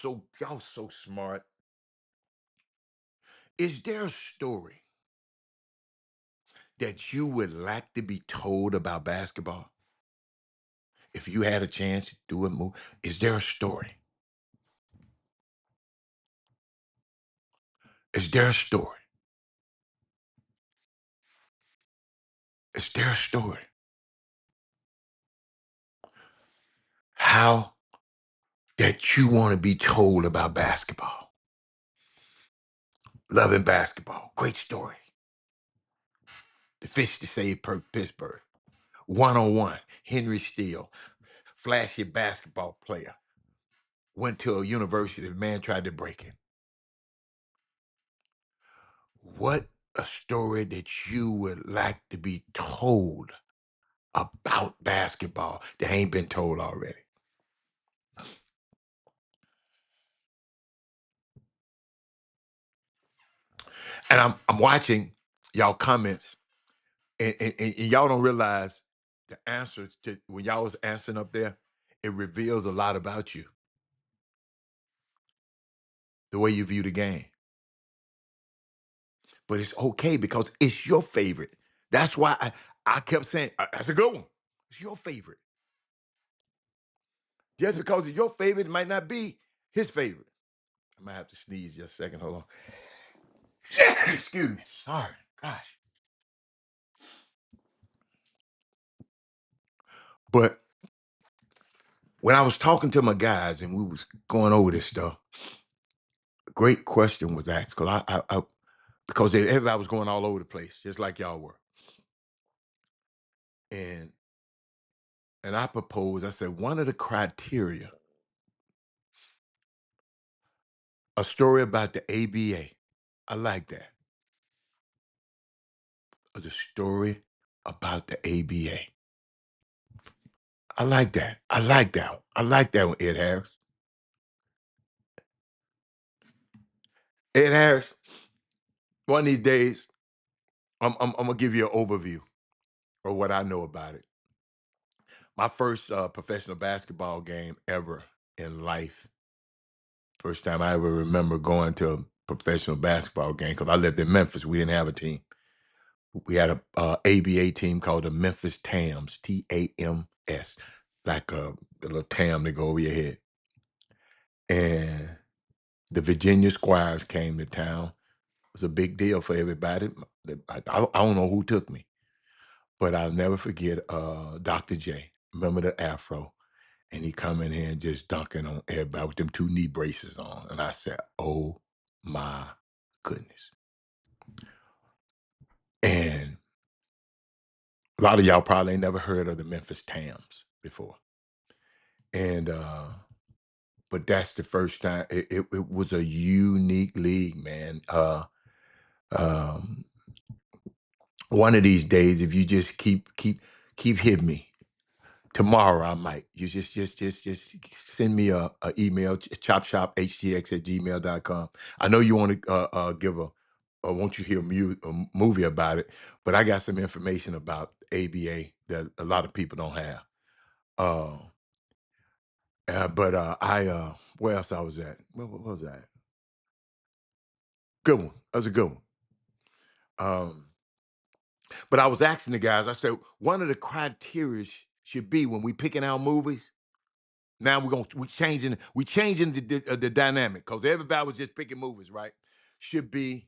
so smart. Is there a story that you would like to be told about basketball? if you had a chance to do a movie, is there a story? Is there a story? Is there a story? How that you want to be told about basketball? Loving basketball. Great story. The fish to save Pittsburgh. One on one. Henry Steele, flashy basketball player. Went to a university. The man tried to break him. What a story that you would like to be told about basketball that ain't been told already. And I'm watching y'all comments, and y'all don't realize the answers to when y'all was answering up there, it reveals a lot about you, the way you view the game. But it's okay because it's your favorite. That's why I kept saying, that's a good one. It's your favorite. Just because it's your favorite, it might not be his favorite. I might have to sneeze just a second. Hold on. Excuse me. Sorry. Gosh. But when I was talking to my guys and we was going over this stuff, a great question was asked because because everybody was going all over the place, just like y'all were. And I proposed, I said, one of the criteria, a story about the ABA. I like that. The story about the ABA. I like that. I like that one. I like that one, Ed Harris. Ed Harris, one of these days, I'm gonna give you an overview of what I know about it. My first professional basketball game ever in life. First time I ever remember going to a professional basketball game because I lived in Memphis. We didn't have a team. We had a ABA team called the Memphis Tams, Tams, like a little tam that go over your head. And the Virginia Squires came to town. It was a big deal for everybody. I don't know who took me, but I'll never forget Dr. J. Remember the afro? And he come in here and just dunking on everybody with them two knee braces on. And I said, oh my goodness. And a lot of y'all probably ain't never heard of the Memphis Tams before. And but that's the first time it was a unique league, man. Um one of these days, if you just keep hitting me, tomorrow I might. You just send me a email, chopshophtx@gmail.com. I know you want to give won't you hear a movie about it, but I got some information about ABA that a lot of people don't have. Uh, but where else I was at? What was that? Good one. That was a good one. Um, but I was asking the guys. I said one of the criteria should be when we picking our movies. Now we changing the dynamic because everybody was just picking movies, right? Should be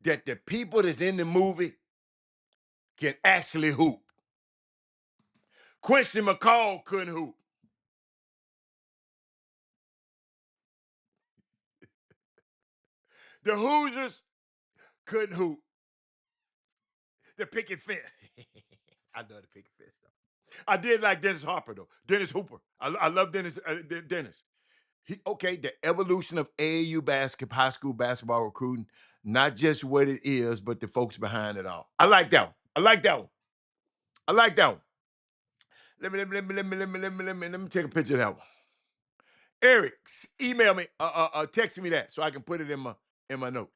that the people that's in the movie can actually hoop. Quincy McCall couldn't hoop. The Hoosiers couldn't hoop. The picket fence. I love the picket fence though. I did like Dennis Harper though. Dennis Hooper. I love Dennis. Dennis. Okay, the evolution of AAU basketball, high school basketball recruiting, not just what it is, but the folks behind it all. I like that one. I like that one. I like that one. Let me take a picture of that one. Eric, email me, text me that so I can put it in my notes.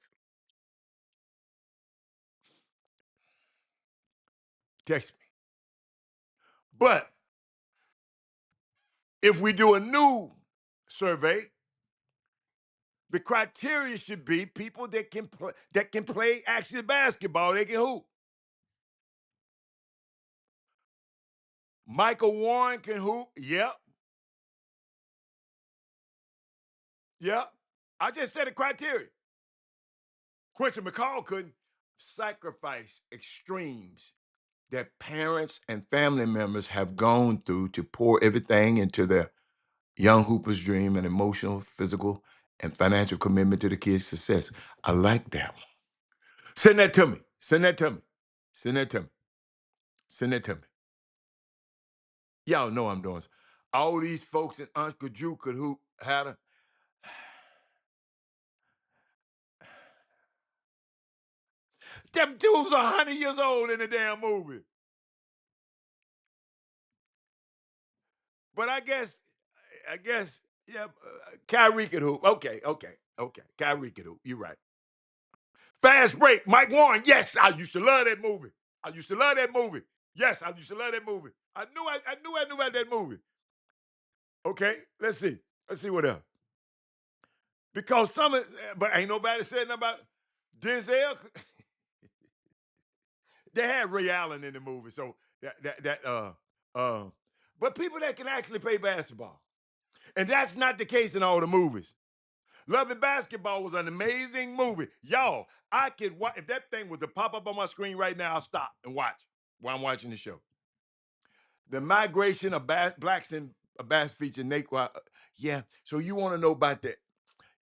Text me. But if we do a new survey, the criteria should be people that can play actually basketball. They can hoop. Michael Warren can hoop. Yep. Yep. I just said the criteria. Quincy McCall couldn't. Sacrifice extremes that parents and family members have gone through to pour everything into their young hooper's dream and emotional, physical, and financial commitment to the kid's success. I like that one. Send that to me. Send that to me. Send that to me. Send that to me. Y'all know I'm doing. All these folks in Uncle Drew could hoop had a them dudes are 100 years old in the damn movie. But I guess, yeah, Kyrie could hoop. Okay. Kyrie could hoop. You're right. Fast break. Mike Warren. Yes, I used to love that movie. I used to love that movie. Yes, I used to love that movie. I knew about that movie. Okay, let's see. Let's see what else. Because but ain't nobody said nothing about Denzel. They had Ray Allen in the movie, so uh, but people that can actually play basketball, and that's not the case in all the movies. Love and Basketball was an amazing movie. Y'all, I could watch if that thing was to pop up on my screen right now, I'll stop and watch while I'm watching the show. The migration of blacks in Bass feature Nate. Yeah. So you want to know about that?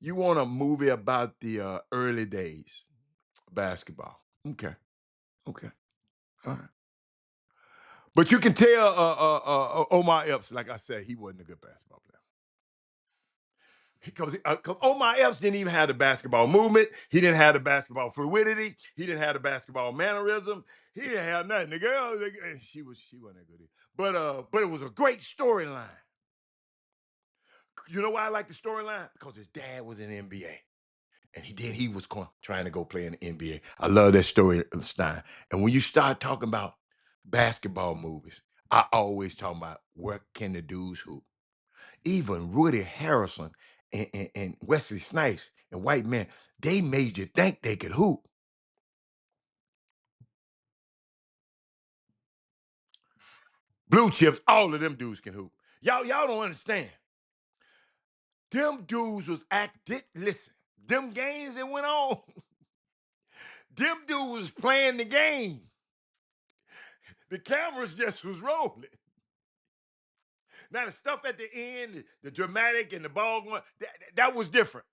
You want a movie about the early days of basketball? Okay. Okay. All right. But you can tell Omar Epps, like I said, he wasn't a good basketball player. Because Omar Epps didn't even have the basketball movement. He didn't have the basketball fluidity. He didn't have the basketball mannerism. He didn't have nothing. The girl, she wasn't that good. But it was a great storyline. You know why I like the storyline? Because his dad was in the NBA. And he was trying to go play in the NBA. I love that story, Stein. And when you start talking about basketball movies, I always talk about where can the dudes hoop. Even Woody Harrelson and Wesley Snipes and White Men, they made you think they could hoop. Blue Chips, all of them dudes can hoop. Y'all don't understand. Them dudes was listen, them games that went on, them dudes was playing the game. The cameras just was rolling. Now the stuff at the end, the dramatic and the ball going, that was different.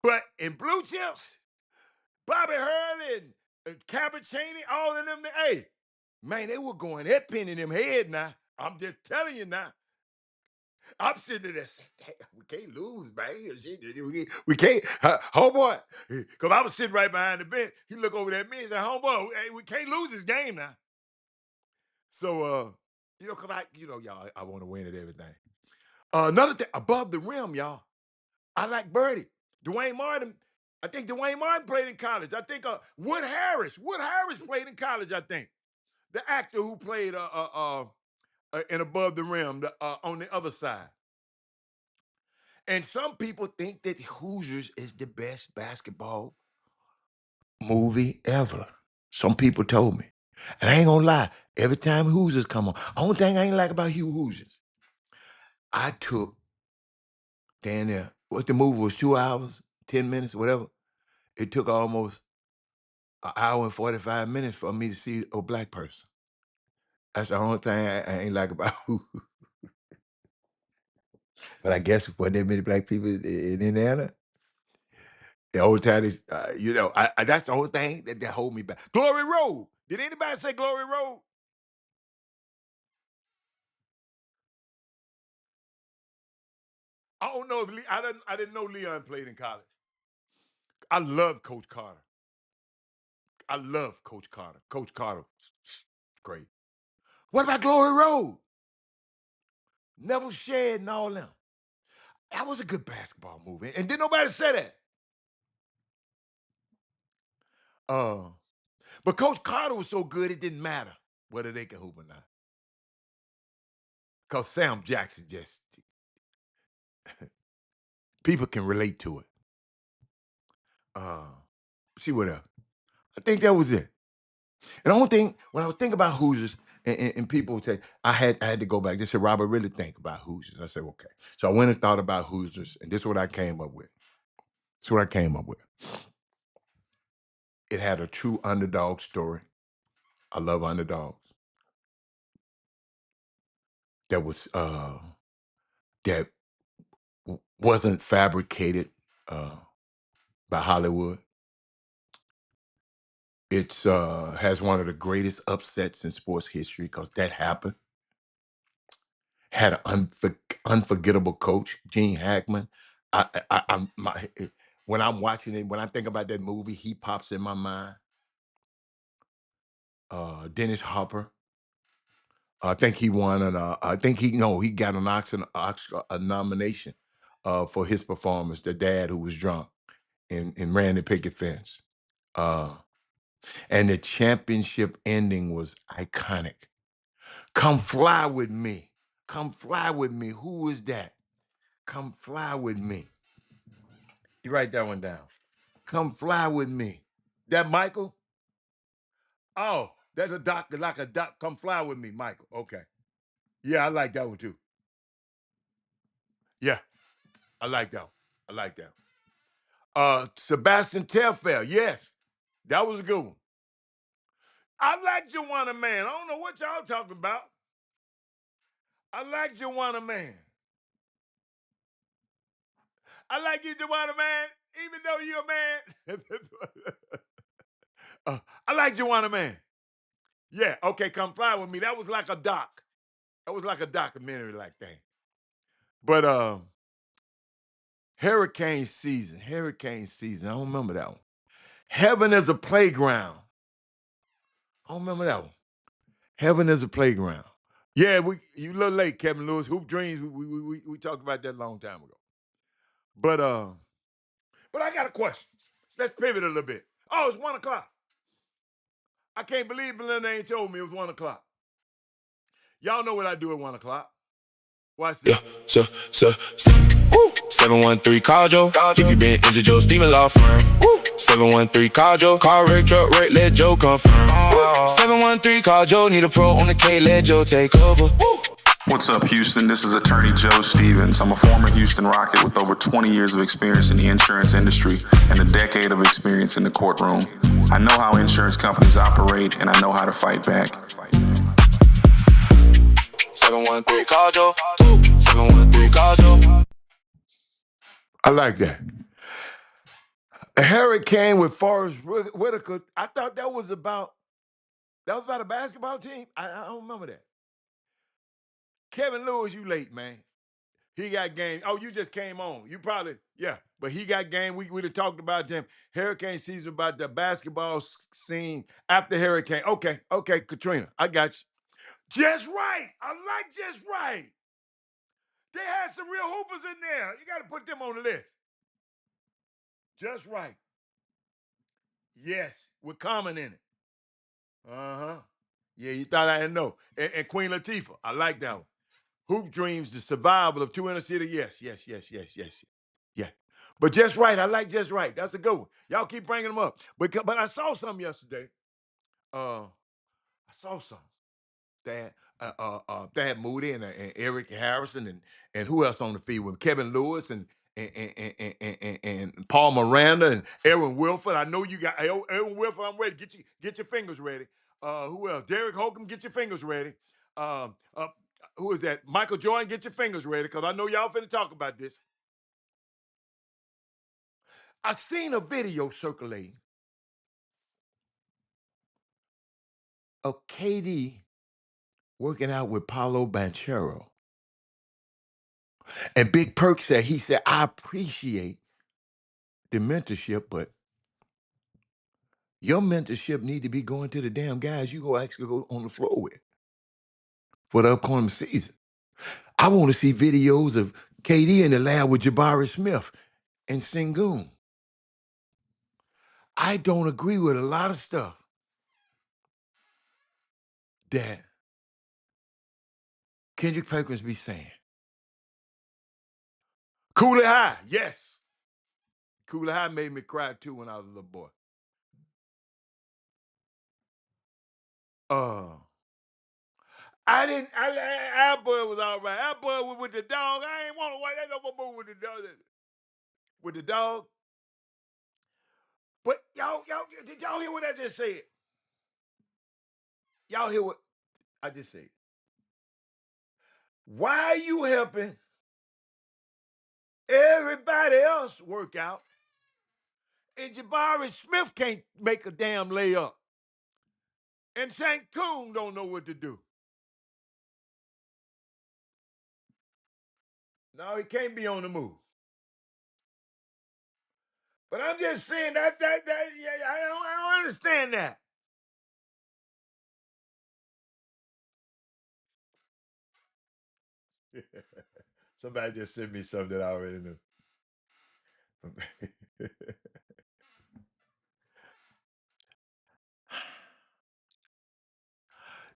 But in Blue Chips, Bobby Hurley and Cabot Cheney, all of them, hey, man, they were going head pin in them head now. I'm just telling you now. I'm sitting there saying, we can't lose, man. We can't, homeboy. Because I was sitting right behind the bench. He looked over at me and said, homeboy, hey, we can't lose this game now. So, because y'all, I want to win at everything. Another thing, above the rim, y'all. I like Birdie. Dwayne Martin. I think Dwayne Martin played in college. I think Wood Harris. Wood Harris played in college. I think the actor who played in Above the Rim on the other side. And some people think that Hoosiers is the best basketball movie ever. Some people told me, and I ain't gonna lie. Every time Hoosiers come on, only thing I ain't like about Hugh Hoosiers, I took down there. What the movie was 2 hours, 10 minutes, whatever. It took almost an hour and 45 minutes for me to see a black person. That's the only thing I ain't like about who. But I guess when there many black people in Indiana, the whole time is, that's the only thing that hold me back. Glory Road. Did anybody say Glory Road? I don't know if I didn't know Leon played in college. I love Coach Carter. I love Coach Carter. Coach Carter, great. What about Glory Road? Neville Shedd and all them. That was a good basketball movie. And didn't nobody say that. Uh, but Coach Carter was so good it didn't matter whether they can hoop or not. Because Sam Jackson just people can relate to it. Uh, see what else? I think that was it. And the only thing when I was thinking about Hoosiers, And people would say, I had to go back. They said, Robert, really think about Hoosiers. I said, okay. So I went and thought about Hoosiers, and this is what I came up with. This is what I came up with. It had a true underdog story. I love underdogs. That was that wasn't fabricated uh, by Hollywood. It's has one of the greatest upsets in sports history because that happened. Had an unforgettable coach, Gene Hackman. I'm when I'm watching it, when I think about that movie, he pops in my mind. Dennis Hopper. I think he won an. I think he no, he got an Oscar a nomination for his performance. The dad who was drunk and ran the picket fence. Uh, and the championship ending was iconic. Come fly with me. Come fly with me. Who is that? Come fly with me. You write that one down. Come fly with me. That Michael? Oh, that's a doc, like a doc. Come fly with me, Michael. Okay. Yeah, I like that one too. Yeah, I like that one. I like that. Sebastian Telfair. Yes, that was a good one. I like Joanna Man. I don't know what y'all talking about. I like Joanna Man. I like you, Joanna Man, even though you're a man. I like Joanna Man. Yeah, okay, come fly with me. That was like a doc. That was like a documentary like thing. But Hurricane season. I don't remember that one. Heaven is a playground. I don't remember that one. Heaven is a playground. Yeah, you a little late, Kevin Lewis. Hoop Dreams. We talked about that a long time ago. But but I got a question. Let's pivot a little bit. Oh, it's 1 o'clock. I can't believe Belinda ain't told me it was 1 o'clock. Y'all know what I do at 1 o'clock. Watch this. Yeah, so, woo. 713 call Joe. If you been injured, Joe Steven Law Firm. Woo. 713 call Joe. Car wreck, truck wreck, let Joe confirm. 713 call Joe. Need a pro on the K, let Joe take over. Woo. What's up, Houston? This is attorney Joe Stevens. I'm a former Houston Rocket with over 20 years of experience in the insurance industry and a decade of experience in the courtroom. I know how insurance companies operate, and I know how to fight back. 713 call Joe. 713 call Joe. I like that. A hurricane with Forrest Whitaker. I thought that was about a basketball team. I don't remember that. Kevin Lewis, you late, man. He got game. Oh, you just came on. You probably, yeah. But he got game. We have talked about them. Hurricane season about the basketball scene after Hurricane. Okay, Katrina. I got you. Just right. I like just right. They had some real hoopers in there. You got to put them on the list. Just right. Yes, with Common in it. Uh-huh. Yeah, you thought I didn't know. And Queen Latifah. I like that one. Hoop Dreams, the survival of two inner city. Yes. Yeah. But just right. I like just right. That's a good one. Y'all keep bringing them up. But I saw something yesterday. I saw something. Thad Moody and Eric Harrison and who else on the field with Kevin Lewis and Paul Miranda and Aaron Wilford. I know you got Aaron Wilford. I'm ready. Get your fingers ready. Who else? Derek Holcomb. Get your fingers ready. Um, uh, who is that? Michael Jordan. Get your fingers ready because I know y'all finna talk about this. I seen a video circulating of KD working out with Paulo Banchero. And Big Perk said, I appreciate the mentorship, but your mentorship need to be going to the damn guys you go actually go on the floor with for the upcoming season. I want to see videos of KD in the lab with Jabari Smith and Sengun. I don't agree with a lot of stuff that Kendrick Perkins be saying. Cooley High, yes. Cooley High made me cry too when I was a little boy. Uh, I didn't. Our boy was all right. Our boy was with the dog. I ain't want to watch that no more with the dog. With the dog. But y'all, did y'all hear what I just said? Y'all hear what I just said? Why are you helping everybody else work out, and Jabari Smith can't make a damn layup, and Cancun don't know what to do? No, he can't be on the move. But I'm just saying that yeah, I don't understand that. Somebody just sent me something that I already knew.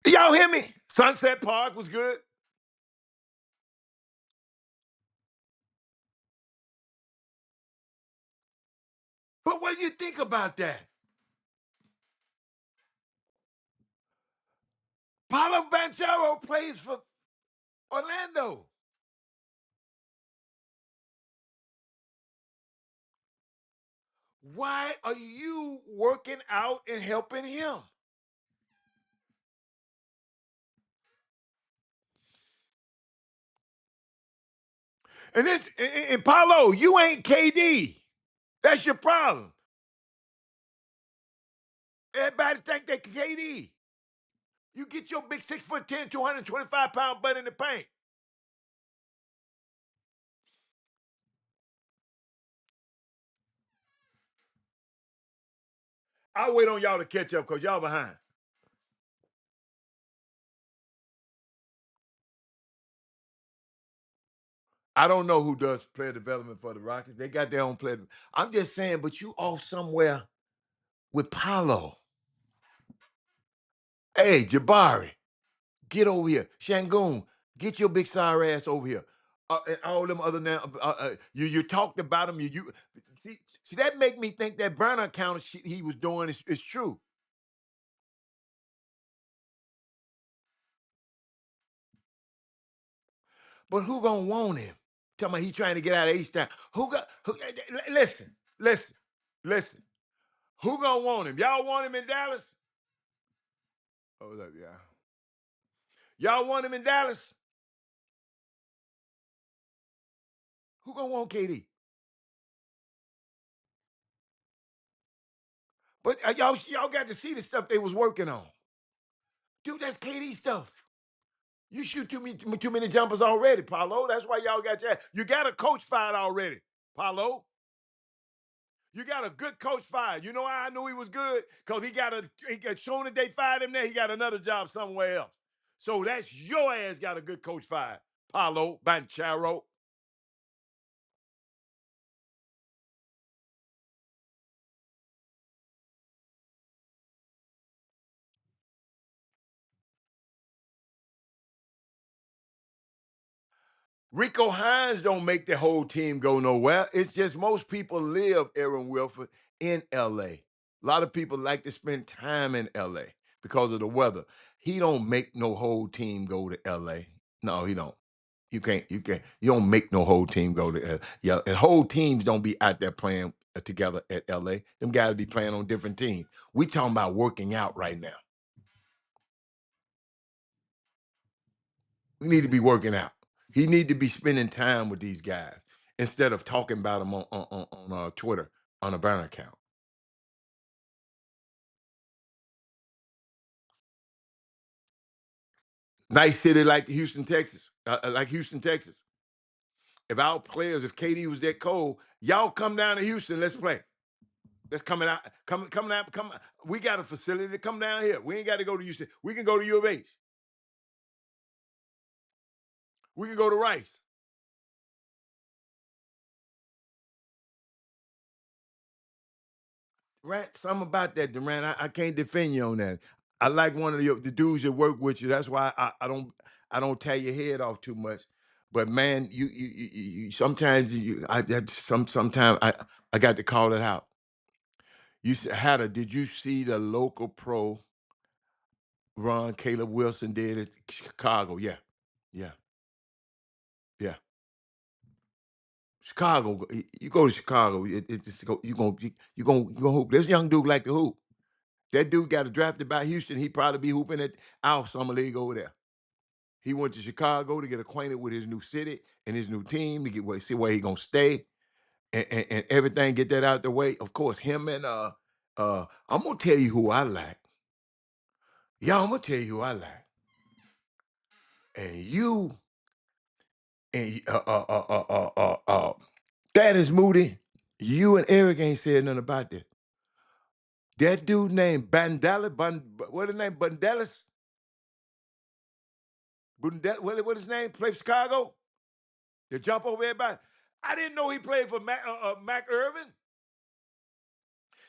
Y'all hear me? Sunset Park was good. But what do you think about that? Paulo Banchero plays for Orlando. Why are you working out and helping him? And Paulo, you ain't KD. That's your problem. Everybody think they KD. You get your big 6'10", 225-pound butt in the paint. I'll wait on y'all to catch up because y'all behind. I don't know who does player development for the Rockets. They got their own player. I'm just saying, but you off somewhere with Paulo. Hey, Jabari, get over here. Shangoon, get your big sorry ass over here. And all them other now, you talked about him. You see that make me think that burner account shit he was doing is true. But who gonna want him? Talking about he trying to get out of H-Town. Listen, listen, listen. Who gonna want him? Y'all want him in Dallas? Hold up, y'all. Y'all want him in Dallas? Who gonna want KD? But y'all got to see the stuff they was working on. Dude, that's KD stuff. You shoot too many jumpers already, Paulo. That's why y'all got that. You got a coach fired already, Paulo. You got a good coach fired. You know how I knew he was good? Because he got shown that they fired him there. He got another job somewhere else. So that's your ass got a good coach fired, Paulo Banchero. Rico Hines don't make the whole team go nowhere. It's just most people live, Aaron Wilford, in LA. A lot of people like to spend time in LA because of the weather. He don't make no whole team go to LA. No, he don't. You don't make no whole team go to yeah, and whole teams don't be out there playing together at LA. Them guys be playing on different teams. We talking about working out right now. We need to be working out. He need to be spending time with these guys instead of talking about them on Twitter on a burner account. Nice city like Houston, Texas, like Houston, Texas. If our players, if KD was that cold, y'all come down to Houston. Let's play. Let's coming out, coming out, come. We got a facility to come down here. We ain't got to go to Houston. We can go to U of H. We can go to Rice. Right? Something about that, Durant. I can't defend you on that. I like one of the dudes that work with you. That's why I don't tear your head off too much. But man, you sometimes sometimes I got to call it out. You said, Hatter, did you see the local pro Ron Caleb Wilson did it. Chicago, yeah, yeah, yeah. Chicago, you go to Chicago, it just go, you gonna hoop. This young dude like to hoop. That dude got drafted by Houston. He probably be hooping at our summer league over there. He went to Chicago to get acquainted with his new city and his new team to see where he gonna stay and everything. Get that out the way. Of course, him and I'm gonna tell you who I like. Yeah, I'm gonna tell you who I like. And you and that is Moody. You and Eric ain't said nothing about this. That dude named what his name? Bandelas? What his name? Play for Chicago? To jump over everybody. I didn't know he played for Mac Irvin.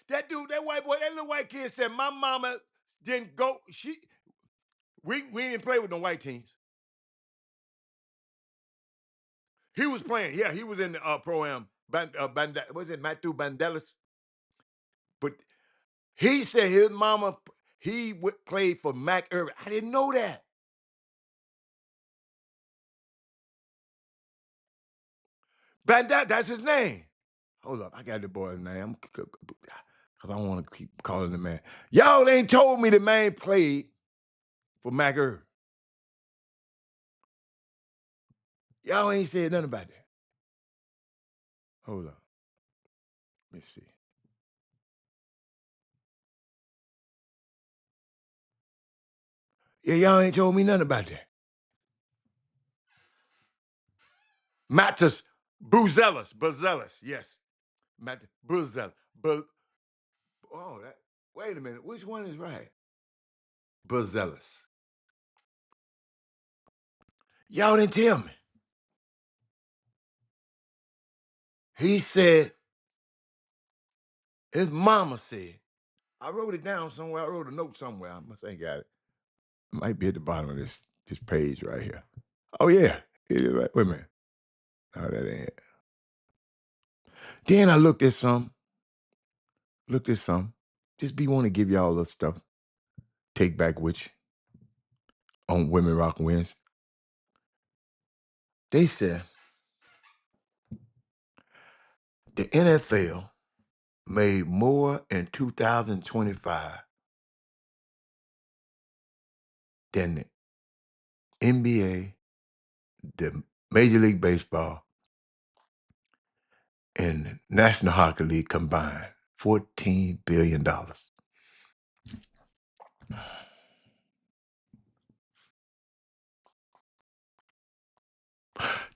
That dude, that white boy, that little white kid said, my mama didn't go. We didn't play with no white teams. He was playing. Yeah, he was in the pro-am. Was it Matthew Bandelas? But he said his mama, played for Mac Irvin. I didn't know that. That's his name. Hold up, I got the boy's name. Because I don't want to keep calling the man. Y'all ain't told me the man played for Mac Irvin. Y'all ain't said nothing about that. Hold up. Let me see. Yeah, y'all ain't told me nothing about that. Matus Buzelis, yes. Matt Buzelis. Oh, wait a minute. Which one is right? Buzelis. Y'all didn't tell me. He said, his mama said, I wrote it down somewhere. I wrote a note somewhere. I must ain't got it. It might be at the bottom of this page right here. Oh, yeah. It is right. Wait a minute. No, that ain't it. Then I looked at some. Just be want to give y'all the stuff. Take back with you on Women Rock Wins. They said the NFL made more in 2025 than the NBA, the Major League Baseball, and the National Hockey League combined. $14 billion.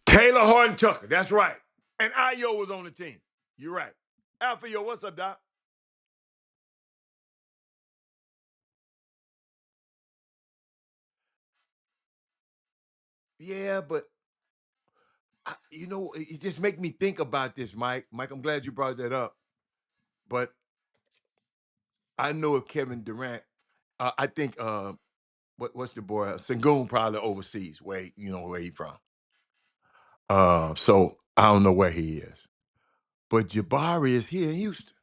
Taylor Horton Tucker, that's right. And Ayo was on the team. You're right. Alpha, what's up, Doc? Yeah, but it just make me think about this, Mike. Mike, I'm glad you brought that up. But I know if Kevin Durant, I think what's the boy? Sengun probably overseas where he from. So I don't know where he is. But Jabari is here in Houston.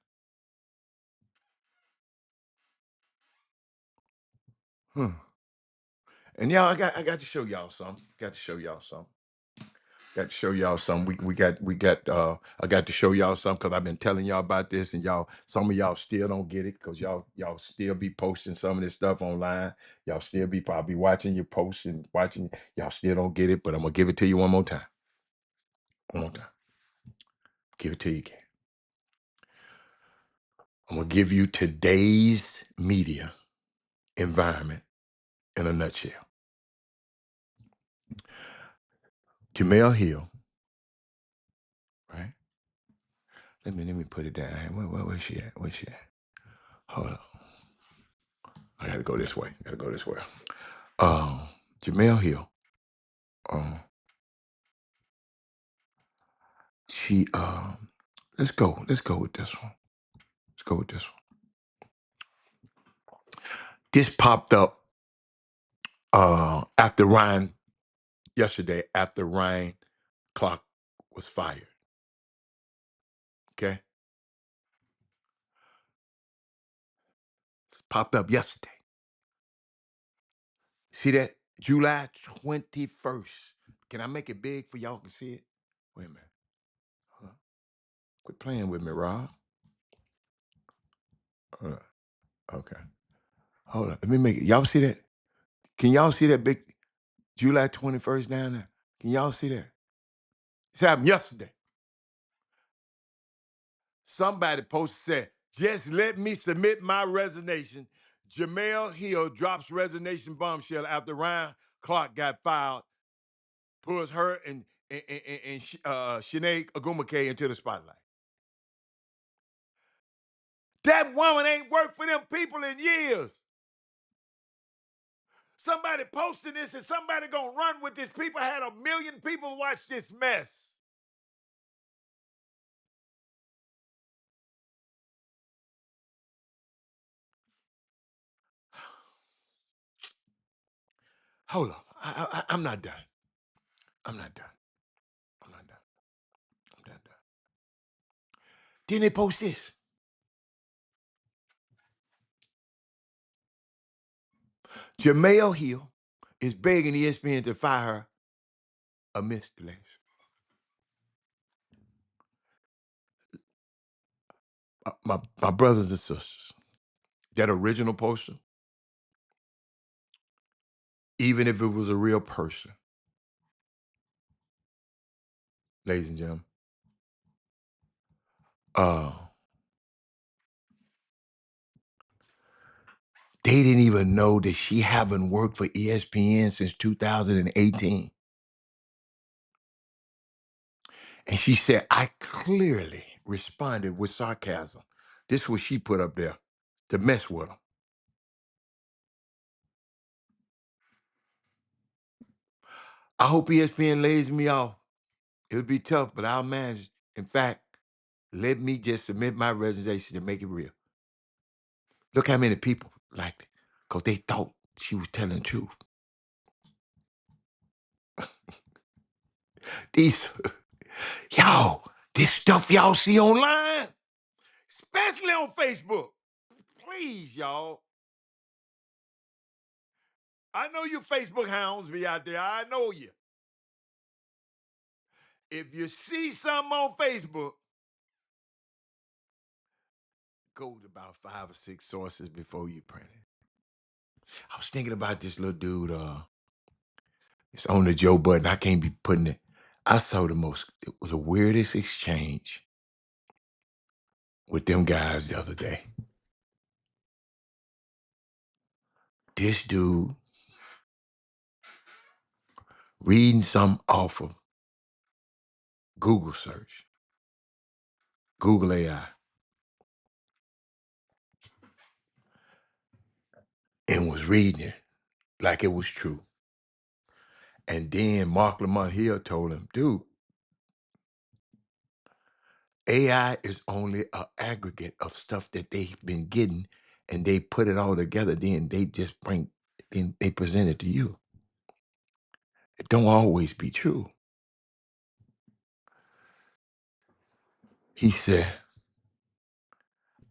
Huh. And y'all, I got to show y'all something. Got to show y'all something. Got to show y'all something. I got to show y'all something because I've been telling y'all about this, and some of y'all still don't get it because y'all still be posting some of this stuff online. Y'all still be probably watching your posts and watching. Y'all still don't get it, but I'm gonna give it to you one more time. One more time. Give it to you again. I'm gonna give you today's media environment in a nutshell. Jamel Hill, right? Let me put it down. Where's she at? Where's she at? Hold on. I gotta go this way. Jamel Hill. She let's go with this one. Let's go with this one. This popped up after Ryan yesterday, after Ryan Clark was fired. Okay? Popped up yesterday. See that? July 21st. Can I make it big for y'all to see it? Wait a minute. Hold on. Quit playing with me, Rob. Hold on. Okay. Hold on. Let me make it. Y'all see that? Can y'all see that big July 21st down there? Can y'all see that? This happened yesterday. Somebody posted said, just let me submit my resignation. Jamel Hill drops resignation bombshell after Ryan Clark got fired, pulls her and Sinead Agumake into the spotlight. That woman ain't worked for them people in years. Somebody posted this and somebody gonna run with this. People had 1 million people watch this mess. Hold on. I'm not done. I'm not done. I'm not done. I'm not done. Then they post this. Jamel Hill is begging ESPN to fire her amidst delays. My brothers and sisters, that original poster, even if it was a real person, ladies and gentlemen, uh, they didn't even know that she haven't worked for ESPN since 2018. And she said, I clearly responded with sarcasm. This is what she put up there to mess with them. I hope ESPN lays me off. It would be tough, but I'll manage. In fact, let me just submit my resignation to make it real. Look how many people liked it, because they thought she was telling the truth. These, y'all, this stuff y'all see online, especially on Facebook. Please, y'all. I know you Facebook hounds be out there. I know you. If you see something on Facebook, go to about 5 or 6 sources before you print it. I was thinking about this little dude, it's on the Joe Button. I can't be putting it. I saw it was the weirdest exchange with them guys the other day. This dude reading some off of Google search, Google AI, and was reading it like it was true. And then Mark Lamont Hill told him, dude, AI is only an aggregate of stuff that they've been getting, and they put it all together. Then they present it to you. It don't always be true. He said,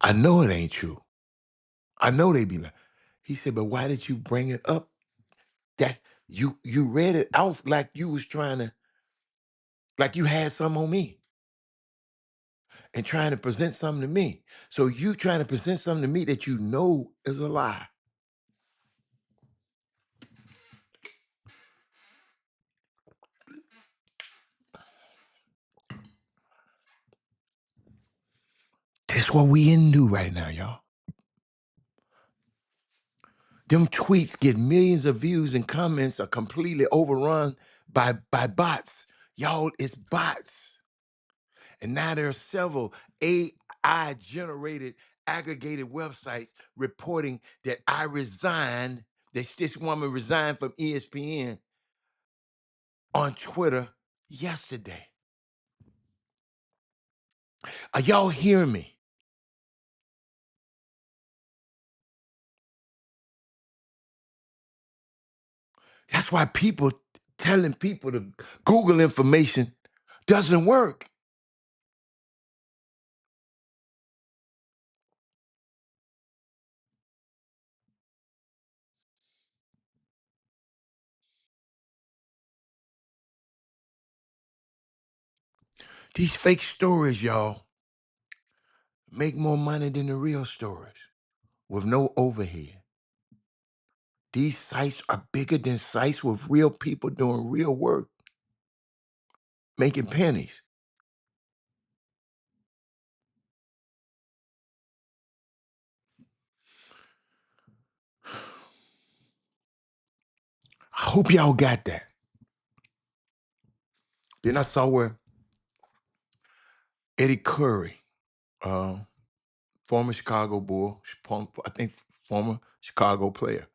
I know it ain't true. I know they be like. He said, but why did you bring it up? That you read it out like you was trying to, like you had some on me and trying to present something to me. So you trying to present something to me that you know is a lie. This what we into right now, y'all. Them tweets get millions of views and comments are completely overrun by bots. Y'all, it's bots. And now there are several AI generated aggregated websites reporting that I resigned, that this woman resigned from ESPN on Twitter yesterday. Are y'all hearing me? That's why people telling people to Google information doesn't work. These fake stories, y'all, make more money than the real stories with no overhead. These sites are bigger than sites with real people doing real work, making pennies. I hope y'all got that. Then I saw where Eddie Curry, uh, former Chicago Bull, I think former Chicago player,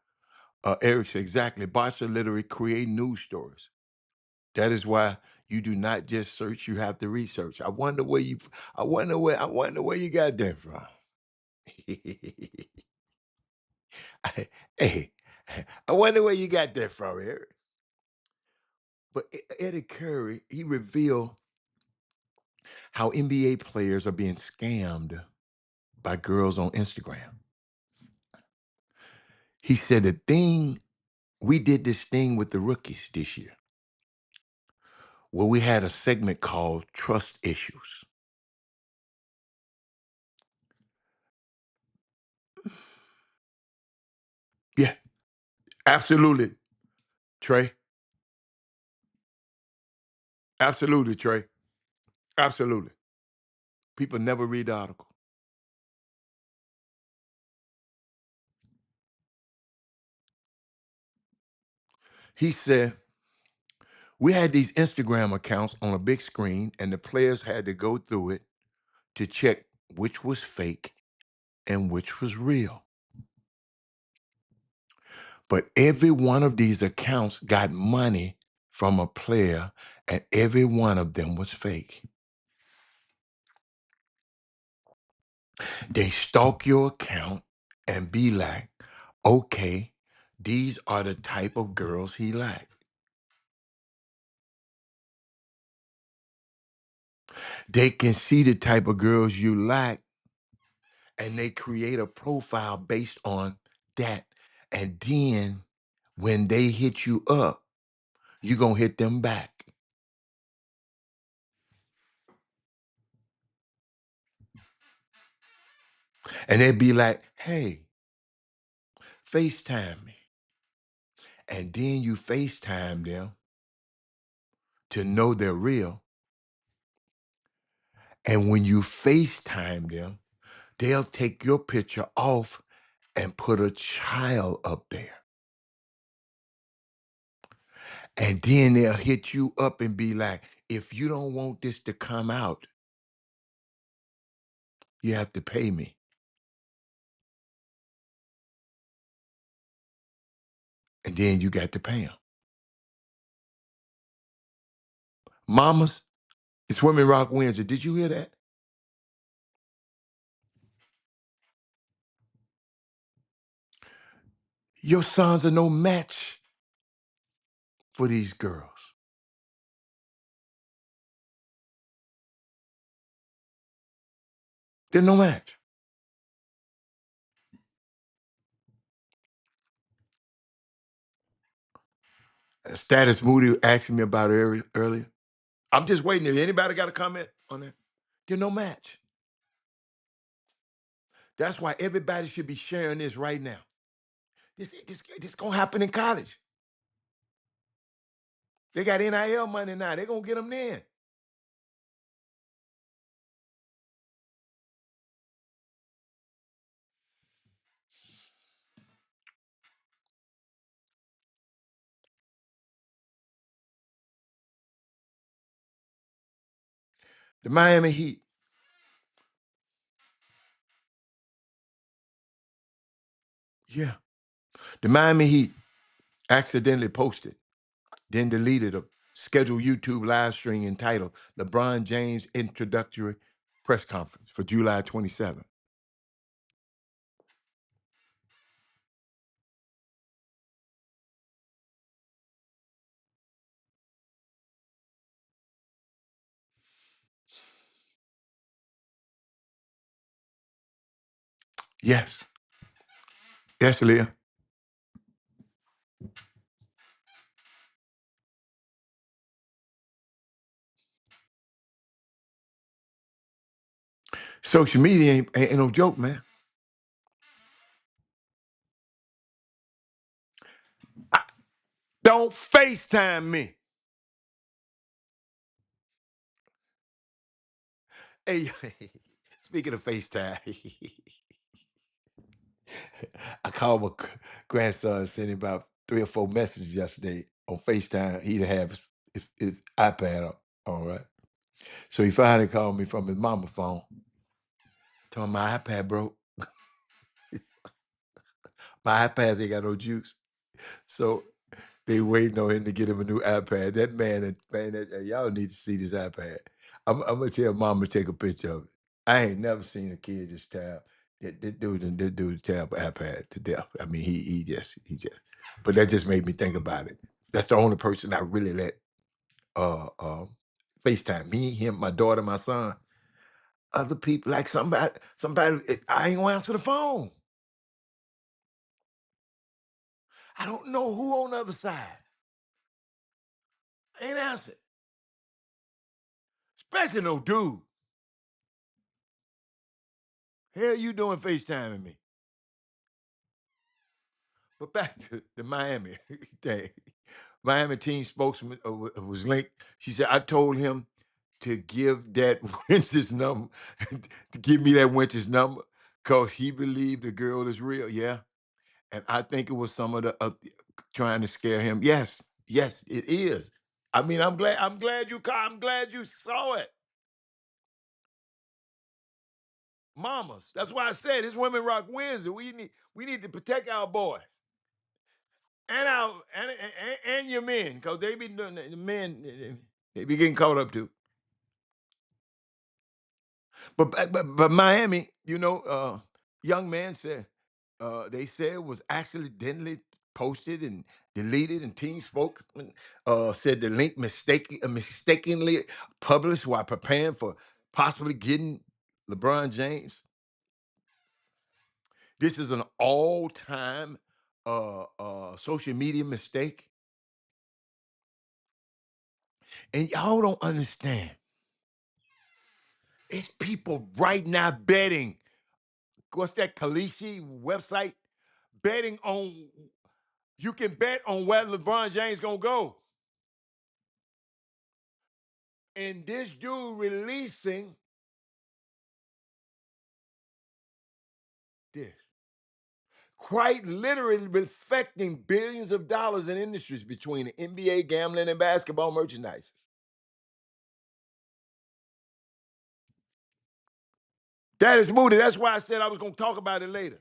Eric said exactly, bots are literally create news stories. That is why you do not just search, you have to research. I wonder where you got that from. Hey, I wonder where you got that from, Eric. But Eddie Curry, he revealed how NBA players are being scammed by girls on Instagram. He said we did this thing with the rookies this year, where we had a segment called Trust Issues. Yeah, absolutely, Trey. Absolutely, Trey. Absolutely. People never read the article. He said, we had these Instagram accounts on a big screen, and the players had to go through it to check which was fake and which was real. But every one of these accounts got money from a player, and every one of them was fake. They stalk your account and be like, okay, these are the type of girls he likes. They can see the type of girls you like, and they create a profile based on that. And then when they hit you up, you're going to hit them back. And they'd be like, hey, FaceTime me. And then you FaceTime them to know they're real. And when you FaceTime them, they'll take your picture off and put a child up there. And then they'll hit you up and be like, if you don't want this to come out, you have to pay me. And then you got to pay them. Mamas, it's Women Rock Wednesday. Did you hear that? Your sons are no match for these girls. They're no match. Status Moody asked me about it earlier. I'm just waiting. If anybody got a comment on that, they're no match. That's why everybody should be sharing this right now. This gonna happen in college. They got NIL money now. They're gonna get them then. The Miami Heat. Yeah. The Miami Heat accidentally posted, then deleted a scheduled YouTube live stream entitled LeBron James Introductory Press Conference for July 27th. Yes. Yes, Leah. Social media ain't no joke, man. Don't FaceTime me. Hey, speaking of FaceTime, I called my grandson, sent him about 3 or 4 messages yesterday on FaceTime. He'd have his iPad up, all right. So he finally called me from his mama's phone. Told him my iPad broke. My iPad ain't got no juice. So they waiting on him to get him a new iPad. That y'all need to see this iPad. I'm gonna tell mama to take a picture of it. I ain't never seen a kid just tab. That dude tab iPad to death. I mean, he just. But that just made me think about it. That's the only person I really let FaceTime. Me, him, my daughter, my son. Other people, like somebody, I ain't gonna answer the phone. I don't know who on the other side. I ain't answer. Especially no dude. Hell you doing FaceTiming me? But back to the Miami thing. Miami team spokesman was linked. She said, I told him to give that Wench's number, to give me that Wench's number, because he believed the girl is real. Yeah. And I think it was some of the trying to scare him. Yes, yes, it is. I mean, I'm glad you saw it. Mamas. That's why I said it's Women Rock Wednesday. We need to protect our boys. And our and your men, because they be doing the men, they be getting caught up too. But Miami, young man said they said it was accidentally posted and deleted, and team spokesman said the link mistakenly published while preparing for possibly getting LeBron James. This is an all-time social media mistake, and y'all don't understand. It's people right now betting. What's that Kalishi website? Betting on, you can bet on where LeBron James gonna go. And this dude releasing this, quite literally affecting billions of dollars in industries between the NBA, gambling, and basketball merchandise. That is Moody. That's why I said I was gonna talk about it later.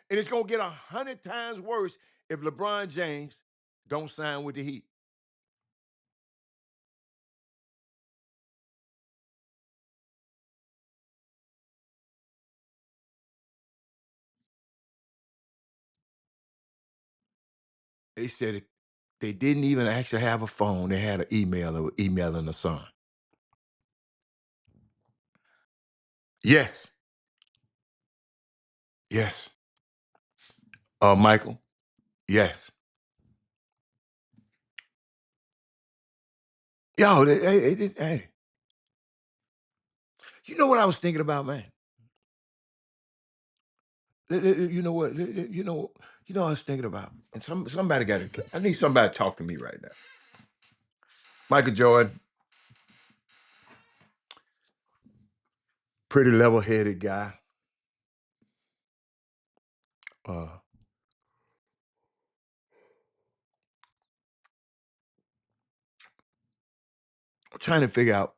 And it's gonna get 100 times worse if LeBron James don't sign with the Heat. They said it. They didn't even actually have a phone. They had an email. They were emailing the son. Yes, yes. Michael. Yes. Yo, hey, you know what I was thinking about, man? You know what? You know what I was thinking about. And somebody got to. I need somebody to talk to me right now. Michael Jordan, pretty level-headed guy. Uh, I'm trying to figure out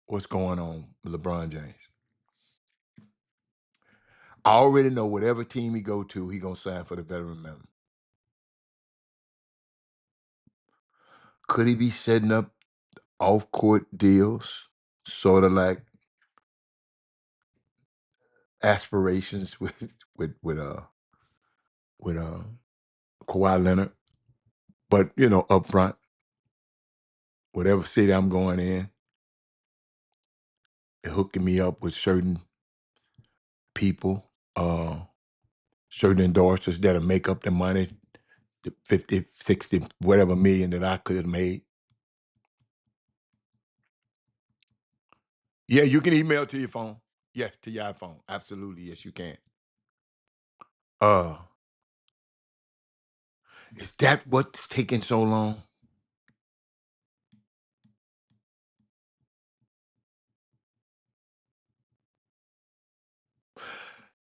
what's going on with LeBron James. I already know whatever team he go to, he gonna sign for the veteran minimum. Could he be setting up off-court deals, sort of like aspirations with Kawhi Leonard, but up front, whatever city I'm going in, they're hooking me up with certain people, certain endorsers that'll make up the money, the 50, 60, whatever million that I could have made. Yeah, you can email to your phone. Yes, to your iPhone. Absolutely, yes, you can. Uh, is that what's taking so long?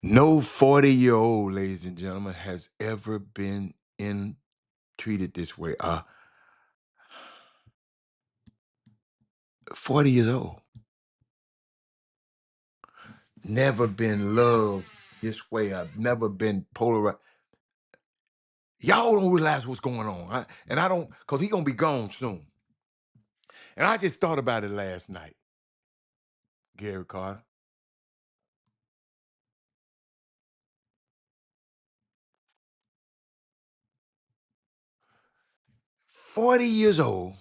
No 40-year-old, ladies and gentlemen, has ever been in treated this way. 40 years old. Never been loved this way. I've never been polarized. Y'all don't realize what's going on. And I don't, because he going to be gone soon. And I just thought about it last night, Gary Carter. 40 years old,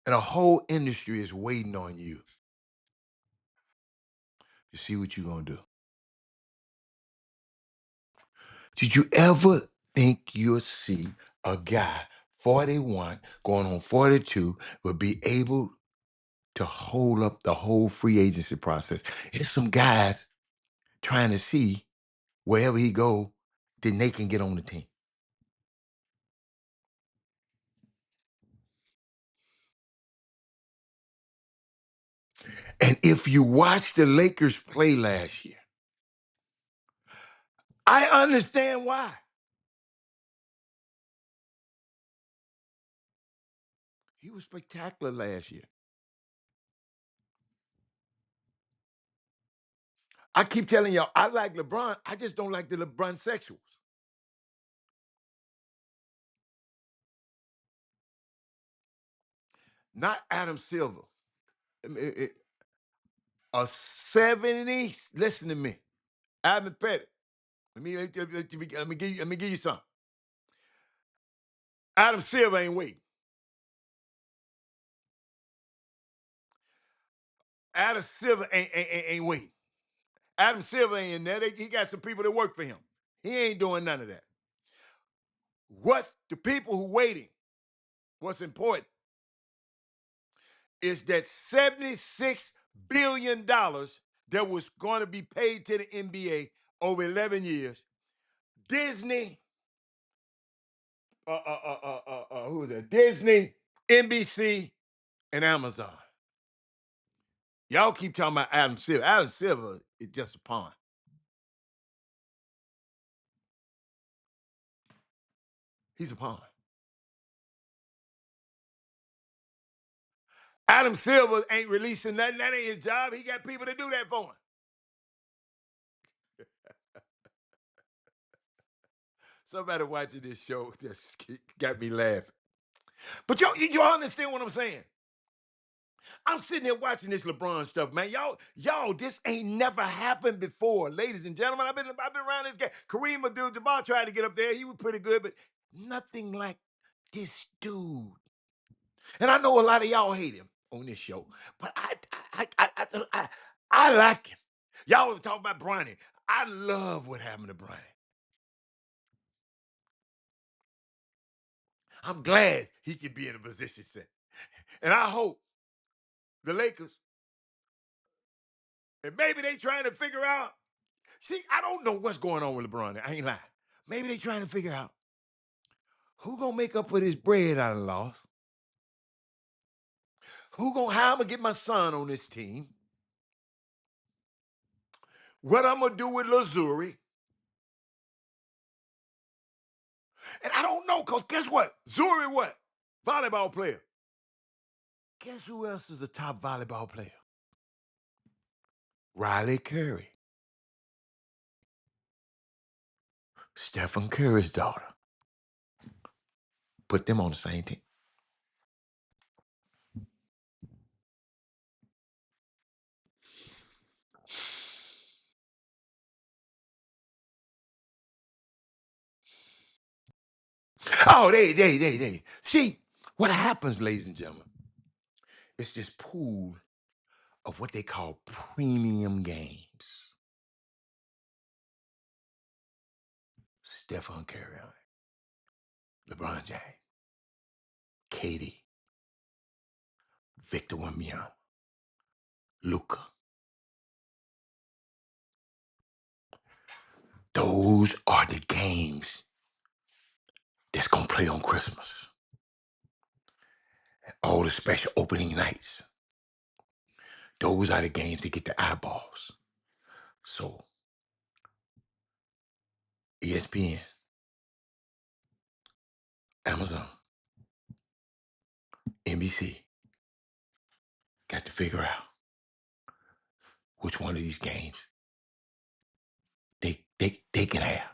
and a whole industry is waiting on you to see what you're going to do. Did you ever think you'll see a guy, 41, going on 42, will be able to hold up the whole free agency process? There's some guys trying to see wherever he go, then they can get on the team. And if you watch the Lakers play last year, I understand why. He was spectacular last year. I keep telling y'all, I like LeBron. I just don't like the LeBron sexuals. Not Adam Silver. I mean, a 70, listen to me. Adam Pettit. Let me give you something. Adam Silver ain't waiting. Adam Silver ain't waiting. Adam Silver ain't in there. He got some people that work for him. He ain't doing none of that. What the people who waiting, what's important is that $76 billion that was going to be paid to the NBA over 11 years. Disney, who was that? Disney, NBC, and Amazon. Y'all keep talking about Adam Silver. Adam Silver is just a pawn. He's a pawn. Adam Silver ain't releasing nothing. That ain't his job. He got people to do that for him. Somebody watching this show just got me laughing. But you understand what I'm saying? I'm sitting here watching this LeBron stuff, man. Y'all, this ain't never happened before, ladies and gentlemen. I've been around this guy. Kareem Abdul-Jabbar tried to get up there. He was pretty good, but nothing like this dude. And I know a lot of y'all hate him on this show, but I like him. Y'all talk about Bronny. I love what happened to Bronny. I'm glad he can be in a position set. And I hope the Lakers, and maybe they trying to figure out. See, I don't know what's going on with LeBron. I ain't lying. Maybe they trying to figure out who gonna make up for this bread I done lost. How I'm gonna get my son on this team. What I'm gonna do with Lazuri. And I don't know, because guess what? Zuri what? Volleyball player. Guess who else is a top volleyball player? Riley Curry. Stephen Curry's daughter. Put them on the same team. Oh, they. See, what happens, ladies and gentlemen, it's this pool of what they call premium games. Stephen Curry, LeBron James, Katie, Victor Wembanyama, Luca. Those are the games that's gonna play on Christmas. All the special opening nights. Those are the games that get the eyeballs. So ESPN, Amazon, NBC got to figure out which one of these games they can have.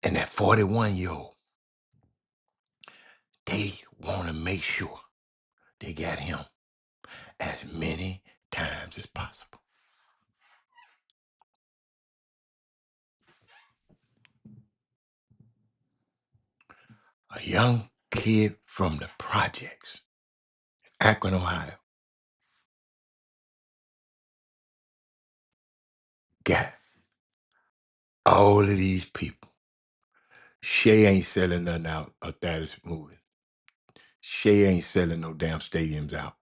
And that 41-year-old, they want to make sure they got him as many times as possible. A young kid from the projects, Akron, Ohio, got all of these people. Shay ain't selling nothing out of Thaddeus movie. Shay ain't selling no damn stadiums out.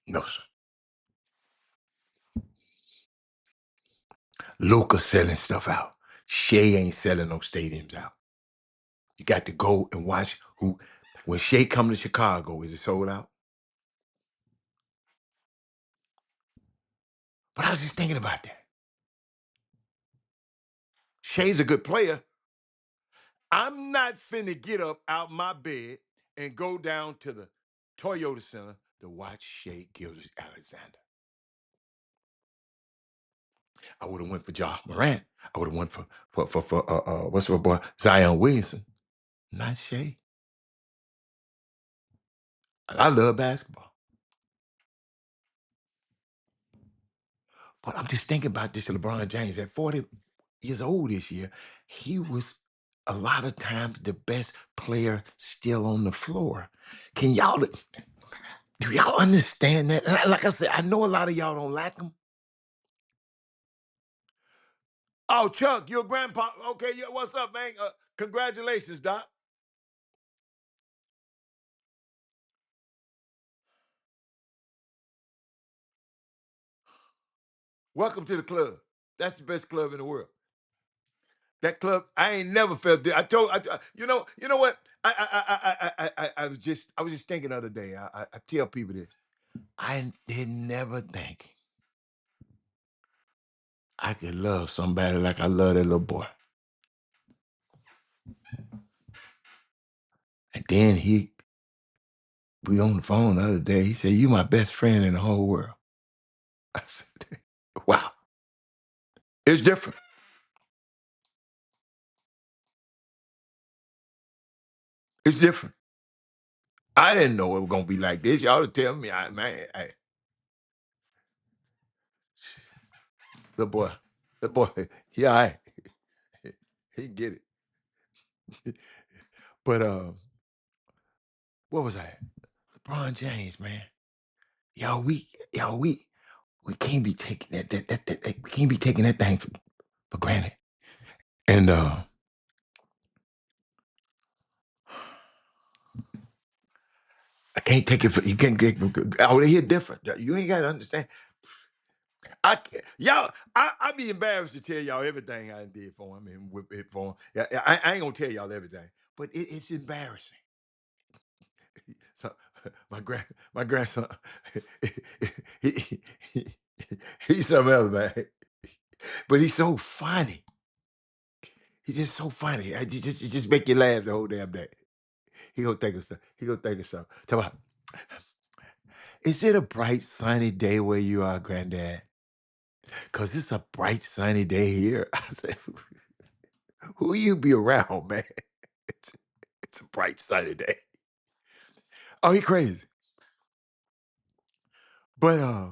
No, sir. Luca selling stuff out. Shay ain't selling no stadiums out. You got to go and watch who. When Shay come to Chicago, is it sold out? But I was just thinking about that. Shay's a good player. I'm not finna get up out my bed and go down to the Toyota Center to watch Shay Gilgeous-Alexander. I would have went for Ja Morant. I would have went for what's my boy Zion Williamson. Not Shay. I love basketball, but I'm just thinking about this. LeBron James at 40 years old this year, he was a lot of times the best player still on the floor. Can y'all do y'all understand that? Like I said, I know a lot of y'all don't like him. Oh, Chuck, your grandpa. Okay, yeah, what's up, man? Congratulations, Doc. Welcome to the club. That's the best club in the world. That club, I ain't never felt this. You know what? I was just thinking the other day. I tell people this. I did never think I could love somebody like I love that little boy. And then we on the phone the other day. He said, "You my best friend in the whole world." I said, "Wow, it's different. It's different." I didn't know it was gonna be like this. Y'all to tell me, the boy, the boy, yeah, he get it. But what was I? LeBron James, man. Y'all, we can't be taking we can't be taking that thing for granted. And I can't take it for you can't get out here different. You ain't gotta understand. Y'all, I be embarrassed to tell y'all everything I did for him and whip it for him. Yeah, I ain't gonna tell y'all everything, but it's embarrassing. So my grandson, he, he, he's something else, man. But he's so funny. He's just so funny. It just make you laugh the whole damn day. He gonna think of stuff. He gonna think of stuff. Talk about, is it a bright sunny day where you are, Granddad? Cause it's a bright sunny day here. I said, who you be around, man? It's, it's a bright sunny day. Oh, he crazy. But I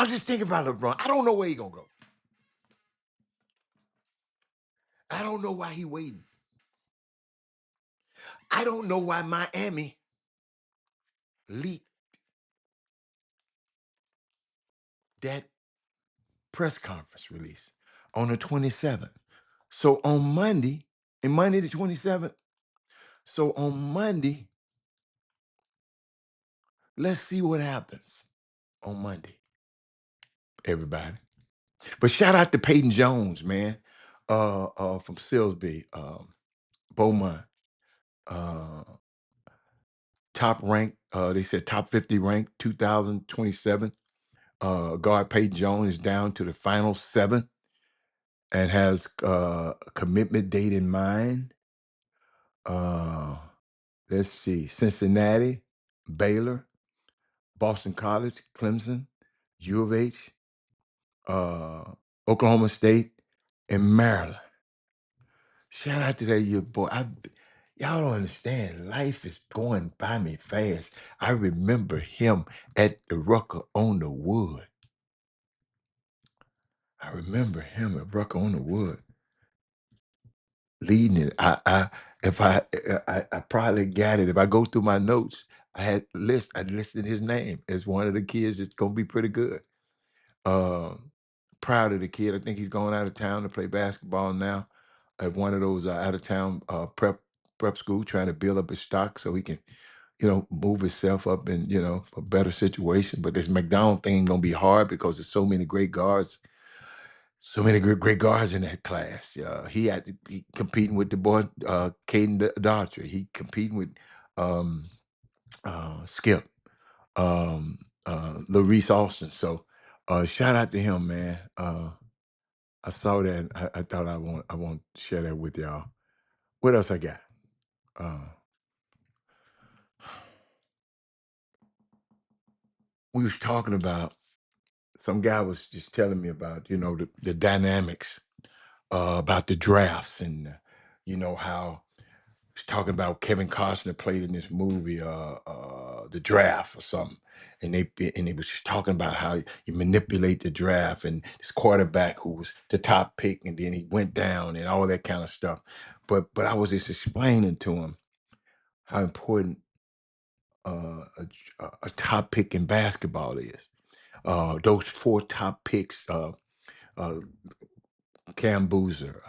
was just thinking about LeBron. I don't know where he gonna go. I don't know why he waiting. I don't know why Miami leaked that press conference release on the 27th. So on Monday, and Monday the 27th, So on Monday, let's see what happens on Monday, everybody. But shout out to Peyton Jones, man, from Silsby, Beaumont, uh, top ranked. They said top 50 ranked, 2027. Guard Peyton Jones is down to the final seven and has a commitment date in mind. Uh, let's see, Cincinnati, Baylor, Boston College, Clemson, U of H, uh, Oklahoma State, and Maryland. Shout out to that your boy. Y'all don't understand. Life is going by me fast. I remember him at the Rucker on the Wood. I remember him at Rucker on the Wood leading it. If I probably got it. If I go through my notes, I listed his name as one of the kids that's gonna be pretty good. Um, Proud of the kid. I think he's going out of town to play basketball now at one of those out of town prep school, trying to build up his stock so he can, move himself up in, a better situation. But this McDonald thing gonna be hard because there's so many great guards, so many great guards in that class. He competing with the boy Caden Daughtry. He competing with um, Skip, Larice Austin. So shout out to him, man. I saw that. And I thought I want to share that with y'all. What else I got? Uh, we was talking about, some guy was just telling me about, the dynamics about the drafts and how he's talking about Kevin Costner played in this movie, The Draft or something. And they was just talking about how you manipulate the draft and this quarterback who was the top pick and then he went down and all that kind of stuff. But I was just explaining to him how important a top pick in basketball is. Those four top picks, uh, Cam Boozer,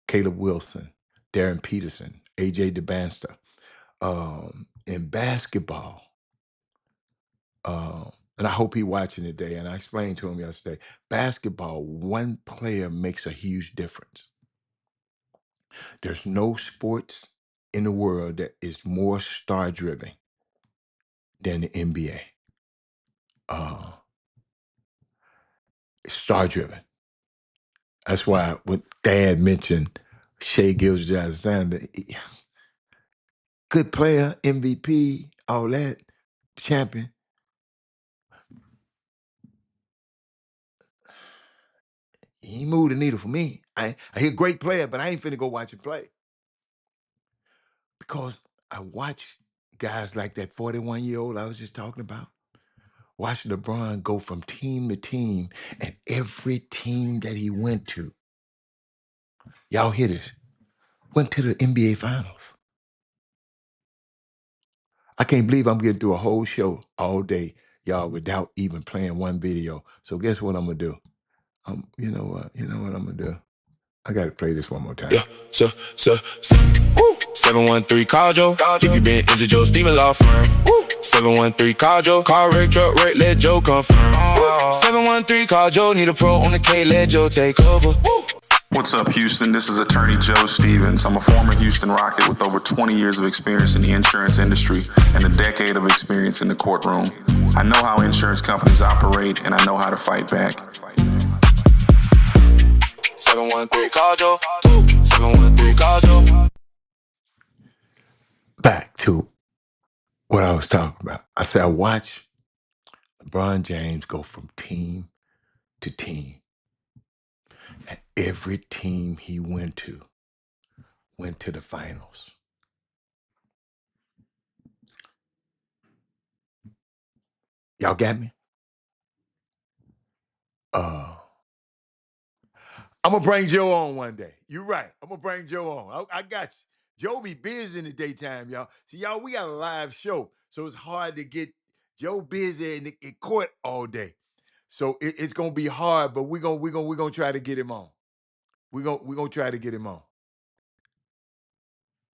Caleb Wilson, Darren Peterson, AJ DeBanster. In basketball, uh, and I hope he watching today. And I explained to him yesterday, basketball, one player makes a huge difference. There's no sports in the world that is more star driven than the NBA. Uh, Star driven. That's why when Dad mentioned Shea Gilgeous-Alexander, good player, MVP, all that, champion. He moved the needle for me. He a great player, but I ain't finna go watch him play because I watch guys like that 41-year-old I was just talking about. Watch LeBron go from team to team, and every team that he went to, y'all hear this, went to the NBA Finals. I can't believe I'm getting through a whole show all day, y'all, without even playing one video. So guess what I'm gonna do? You know what? You know what I'm gonna do? I gotta play this one more time. Yeah, so, woo. 713 call Joe. If you been injured, Joe Steven Law Firm. 713 call Joe. Car wreck, truck wreck, let Joe confirm. 713 call Joe. Need a pro on the K, let Joe take over. What's up, Houston? This is attorney Joe Stevens. I'm a former Houston Rocket with over 20 years of experience in the insurance industry and a decade of experience in the courtroom. I know how insurance companies operate, and I know how to fight back. 713 call Joe. 713 call Joe. Back to what I was talking about. I said I watch LeBron James go from team to team. And every team he went to the finals. Y'all got me? Uh, I'm gonna bring Joe on one day. You're right. I'm gonna bring Joe on. I got you. Joe be busy in the daytime, y'all. See, y'all, we got a live show, so it's hard to get Joe busy in court all day. So it's gonna be hard, but we're gonna try to get him on. We're gonna try to get him on.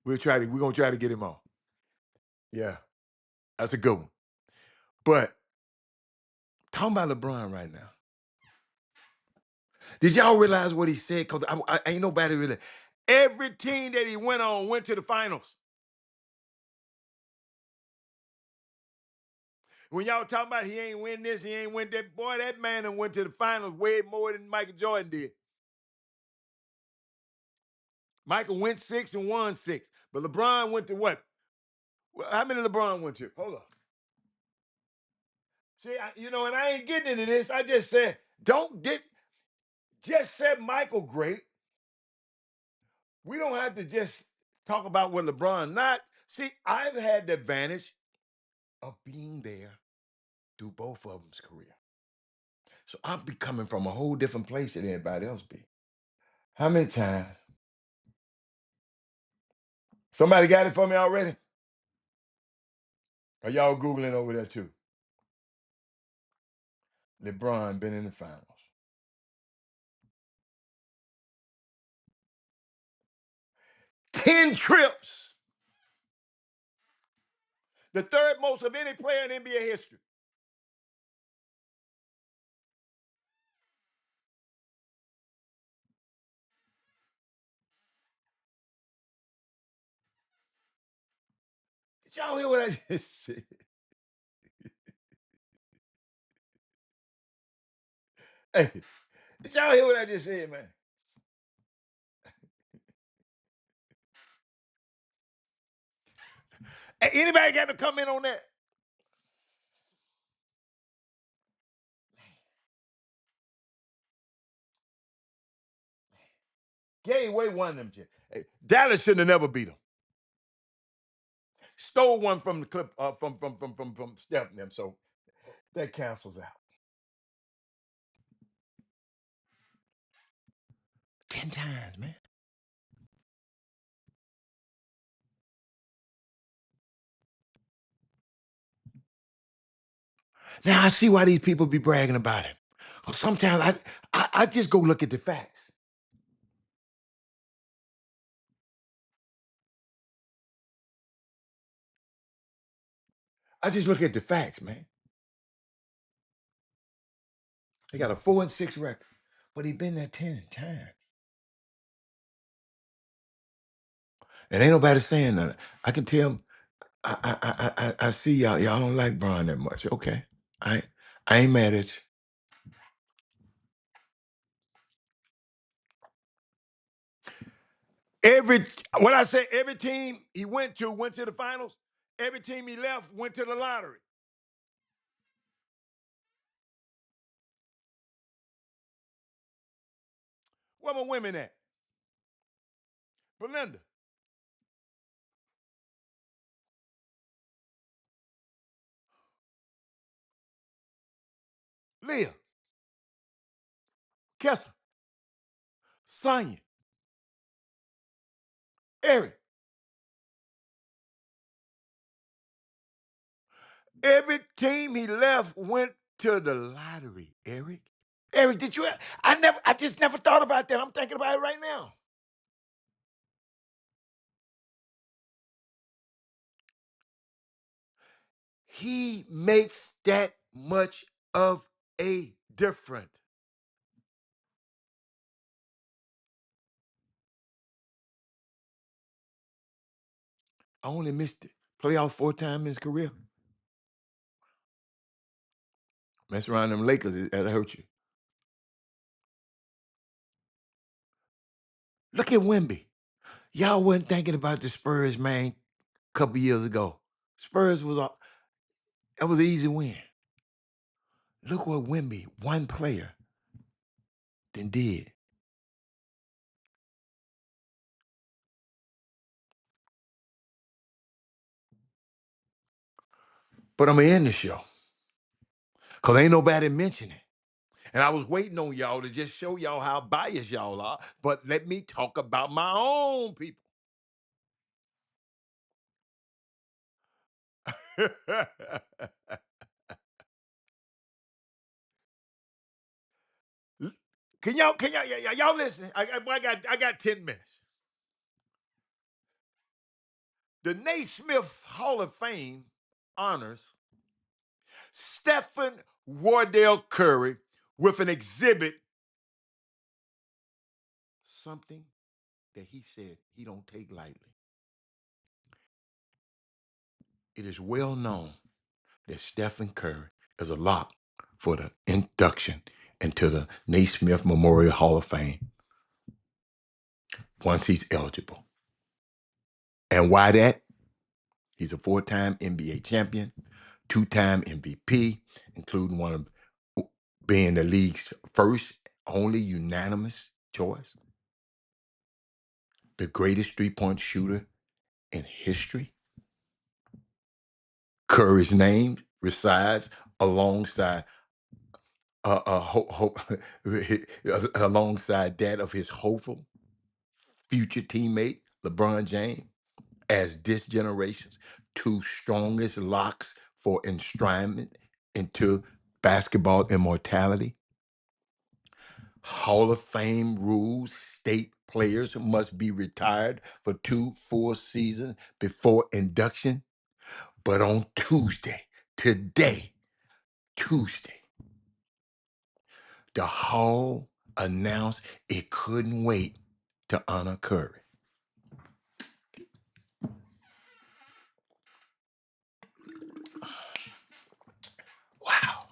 We're gonna try to get him on. Yeah, that's a good one. But talking about LeBron right now. Did y'all realize what he said? Because I ain't nobody really. Every team that he went on went to the finals. When y'all talking about he ain't win this, he ain't win that, boy, that man done went to the finals way more than Michael Jordan did. Michael went 6 and won 6. But LeBron went to what? How many LeBron went to? Hold on. See, and I ain't getting into this. I just said, don't get, just said Michael great. We don't have to just talk about what LeBron not. See, I've had the advantage of being there through both of them's career. So I'm be coming from a whole different place than everybody else be. How many times? Somebody got it for me already? Are y'all Googling over there too? LeBron been in the finals. 10 trips. The third most of any player in NBA history. Did y'all hear what I just said? Hey, did y'all hear what I just said, man? Hey, anybody got to comment on that? Gave away one of them. Hey, Dallas shouldn't have never beat them. Stole one from the clip from Steph and them, so that cancels out. 10 times, man. Now I see why these people be bragging about it. Sometimes I just go look at the facts. I just look at the facts, man. He got a 4-6 record, but he been there 10 times. And ain't nobody saying nothing. I can tell. I see y'all. Y'all don't like Brian that much. Okay, I I ain't mad at you. Every When I say every team he went to the finals. Every team he left went to the lottery. Where my women at? Belinda, Leah, Kessa, Sonya, Eric. Every team he left went to the lottery. Eric. Eric, did you? I just never thought about that. I'm thinking about it right now. He makes that much of a difference. I only missed it. Playoffs 4 times in his career. Mess around them Lakers, that'll hurt you. Look at Wemby. Y'all wasn't thinking about the Spurs, man, a couple years ago. Spurs was that was an easy win. Look what Wemby, one player, then did. But I'm gonna end the show. Cause ain't nobody mentioning it. And I was waiting on y'all to just show y'all how biased y'all are. But let me talk about my own people. Can y'all listen? I got 10 minutes. The Naismith Hall of Fame honors Stephen Wardell Curry with an exhibit, something that he said he don't take lightly. It is well known that Stephen Curry is a lock for the induction into the Naismith Memorial Hall of Fame once he's eligible. And why that? He's a four-time NBA champion, two-time MVP, including one of being the league's first only unanimous choice, the greatest three-point shooter in history. Curry's name resides alongside alongside that of his hopeful future teammate LeBron James as this generation's two strongest locks for enshrinement into basketball immortality. Hall of Fame rules state players must be retired for 2 full seasons before induction. But on Tuesday, today, Tuesday, the Hall announced it couldn't wait to honor Curry. Wow.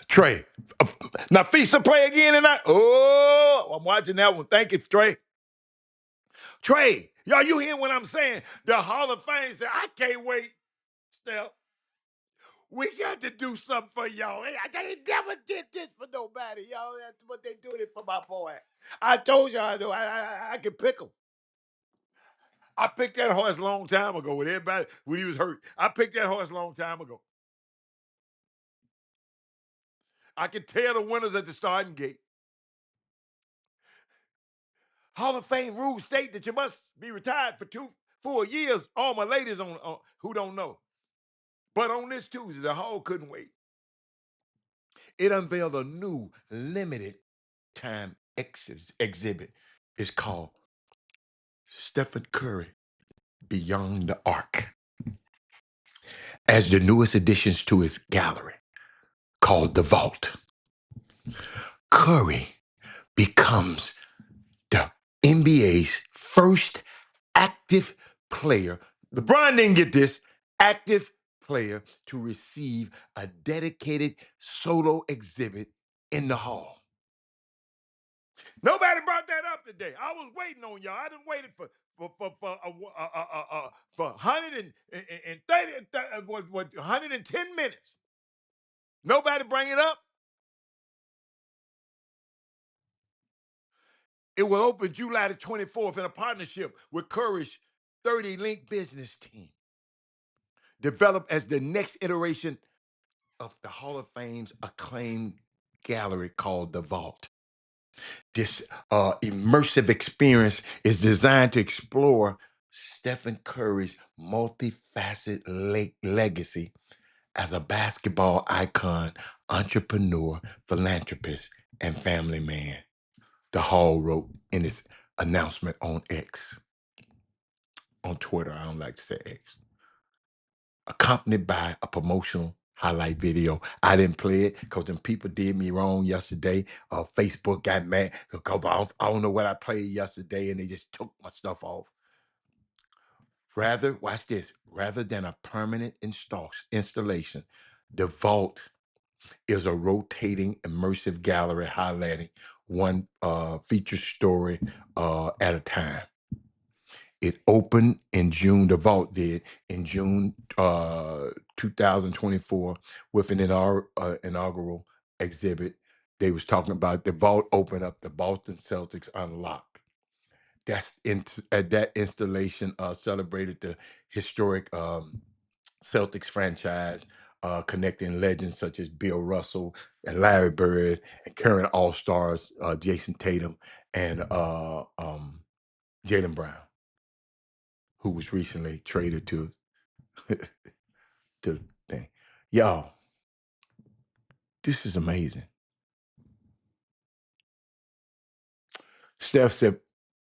Trey, now Fisa play again tonight. Oh, I'm watching that one. Thank you, Trey. Trey, y'all, you hear what I'm saying? The Hall of Fame said, I can't wait, Steph. We got to do something for y'all. They never did this for nobody, y'all. That's what they doing it for my boy. I told y'all I know. I can pick him. I picked that horse a long time ago with everybody when he was hurt. I picked that horse a long time ago. I can tell the winners at the starting gate. Hall of Fame rules state that you must be retired for 2 full years. All my ladies on who don't know. But on this Tuesday, the Hall couldn't wait. It unveiled a new limited time exhibit. It's called Stephen Curry Beyond the Arc as the newest additions to his gallery called The Vault. Curry becomes the NBA's first active player. LeBron didn't get this active player to receive a dedicated solo exhibit in the hall. Nobody brought that up today. I was waiting on y'all. I done waited for 110 minutes. Nobody bring it up. It will open July the 24th in a partnership with Curry's 30 Link business team, developed as the next iteration of the Hall of Fame's acclaimed gallery called The Vault. This immersive experience is designed to explore Stephen Curry's multifaceted legacy as a basketball icon, entrepreneur, philanthropist, and family man. The Hall wrote in its announcement on X, on Twitter, I don't like to say X, accompanied by a promotional highlight video. I didn't play it because them people did me wrong yesterday. Facebook got mad because I don't know what I played yesterday and they just took my stuff off. Rather, watch this, rather than a permanent installation, the Vault is a rotating immersive gallery highlighting one feature story at a time. It opened in June, the Vault did, in June 2024 with an inaugural exhibit. They was talking about the Vault opened up the Boston Celtics Unlocked. That installation celebrated the historic Celtics franchise, connecting legends such as Bill Russell and Larry Bird and current All-Stars Jason Tatum and Jaylen Brown, who was recently traded to the thing. Y'all, this is amazing. Steph said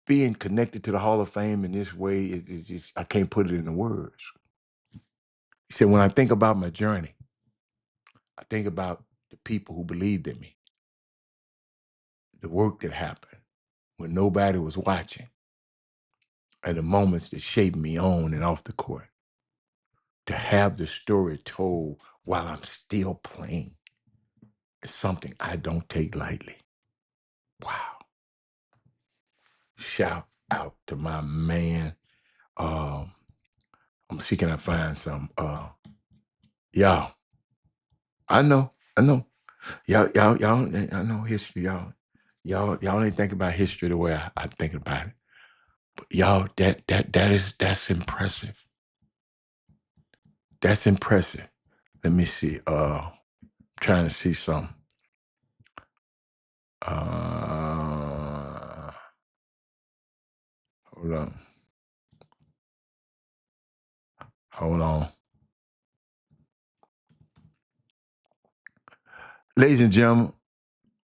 being connected to the Hall of Fame in this way is just, I can't put it into words. He said, when I think about my journey, I think about the people who believed in me, the work that happened when nobody was watching, and the moments that shaped me on and off the court. To have the story told while I'm still playing is something I don't take lightly. Wow. Shout out to my man. I'm see can I find some. Y'all, I know. Y'all, I know history, y'all ain't think about history the way I think about it. But y'all, that's impressive. That's impressive. Let me see. Trying to see some. Hold on. Hold on. Ladies and gentlemen,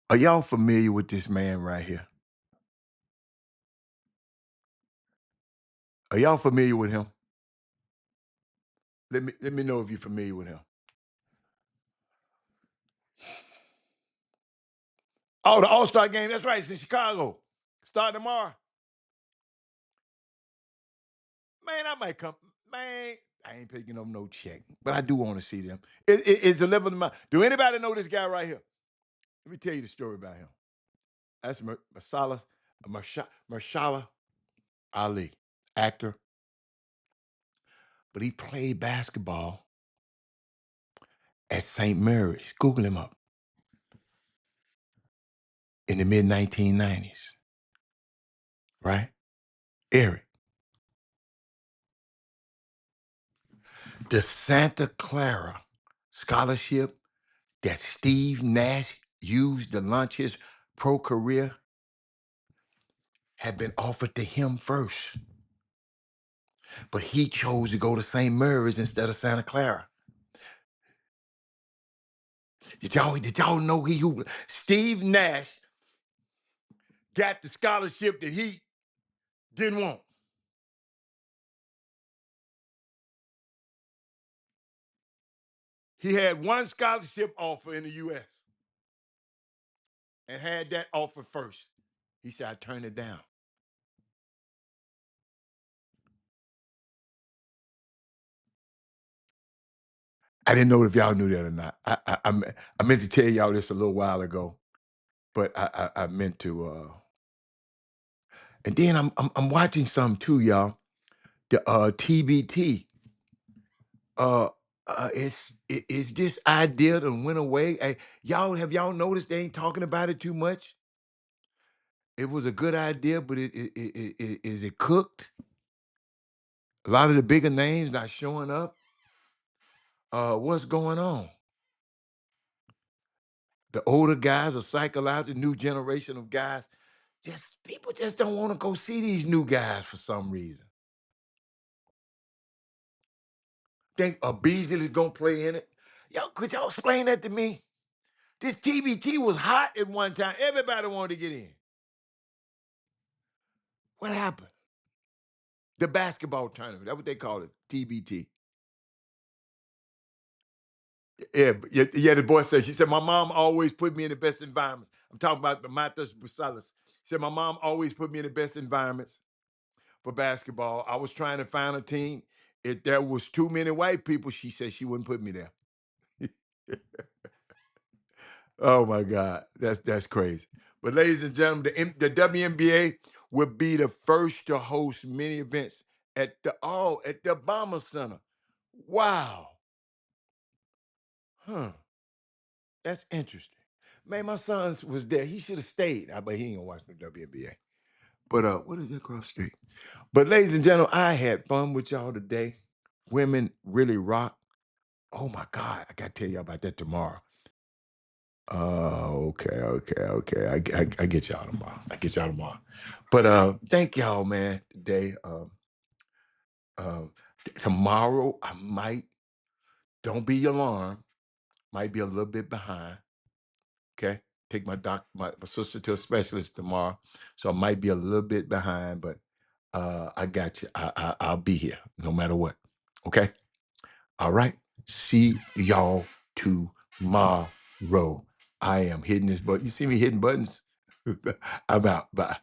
are y'all familiar with this man right here? Are y'all familiar with him? Let me know if you're familiar with him. Oh, the All-Star game. That's right. It's in Chicago. Start tomorrow. Man, I might come. Man, I ain't picking up no check, but I do want to see them. It's a living mind. Do anybody know this guy right here? Let me tell you the story about him. That's Marshala Ali, actor, but he played basketball at St. Mary's. Google him up in the mid 1990s, right? Eric, the Santa Clara scholarship that Steve Nash used to launch his pro career had been offered to him first. But he chose to go to St. Mary's instead of Santa Clara. Did y'all know Steve Nash got the scholarship that he didn't want? He had one scholarship offer in the US and had that offer first. He said, I turned it down. I didn't know if y'all knew that or not. I meant to tell y'all this a little while ago, but I meant to. And then I'm watching some too, y'all. The TBT. It's this idea that went away. Hey, y'all noticed they ain't talking about it too much? It was a good idea, but is it cooked? A lot of the bigger names not showing up. What's going on? The older guys are cycle out. The new generation of guys, just people just don't want to go see these new guys for some reason. Think a Beasley is gonna play in it? Yo, could y'all explain that to me? This TBT was hot at one time. Everybody wanted to get in. What happened? The basketball tournament. That's what they call it, TBT. Yeah, the boy said, she said, my mom always put me in the best environments. I'm talking about the Matas Busalas. She said, my mom always put me in the best environments for basketball. I was trying to find a team. If there was too many white people, she said she wouldn't put me there. Oh my God, that's crazy. But ladies and gentlemen, the WNBA will be the first to host many events at the Obama Center. Wow. Huh. That's interesting. Man, my son was there. He should have stayed. But he ain't gonna watch the WNBA. But what is that across the street? But ladies and gentlemen, I had fun with y'all today. Women really rock. Oh my God, I gotta tell y'all about that tomorrow. Okay. I get y'all tomorrow. I get y'all tomorrow. But thank y'all, man. Today, um, tomorrow I might. Don't be alarmed. Might be a little bit behind. Okay. take my sister to a specialist tomorrow, so I might be a little bit behind, but I got you. I'll be here no matter what. Okay. All right. See y'all tomorrow. I am hitting this button. You see me hitting buttons? I'm out. Bye.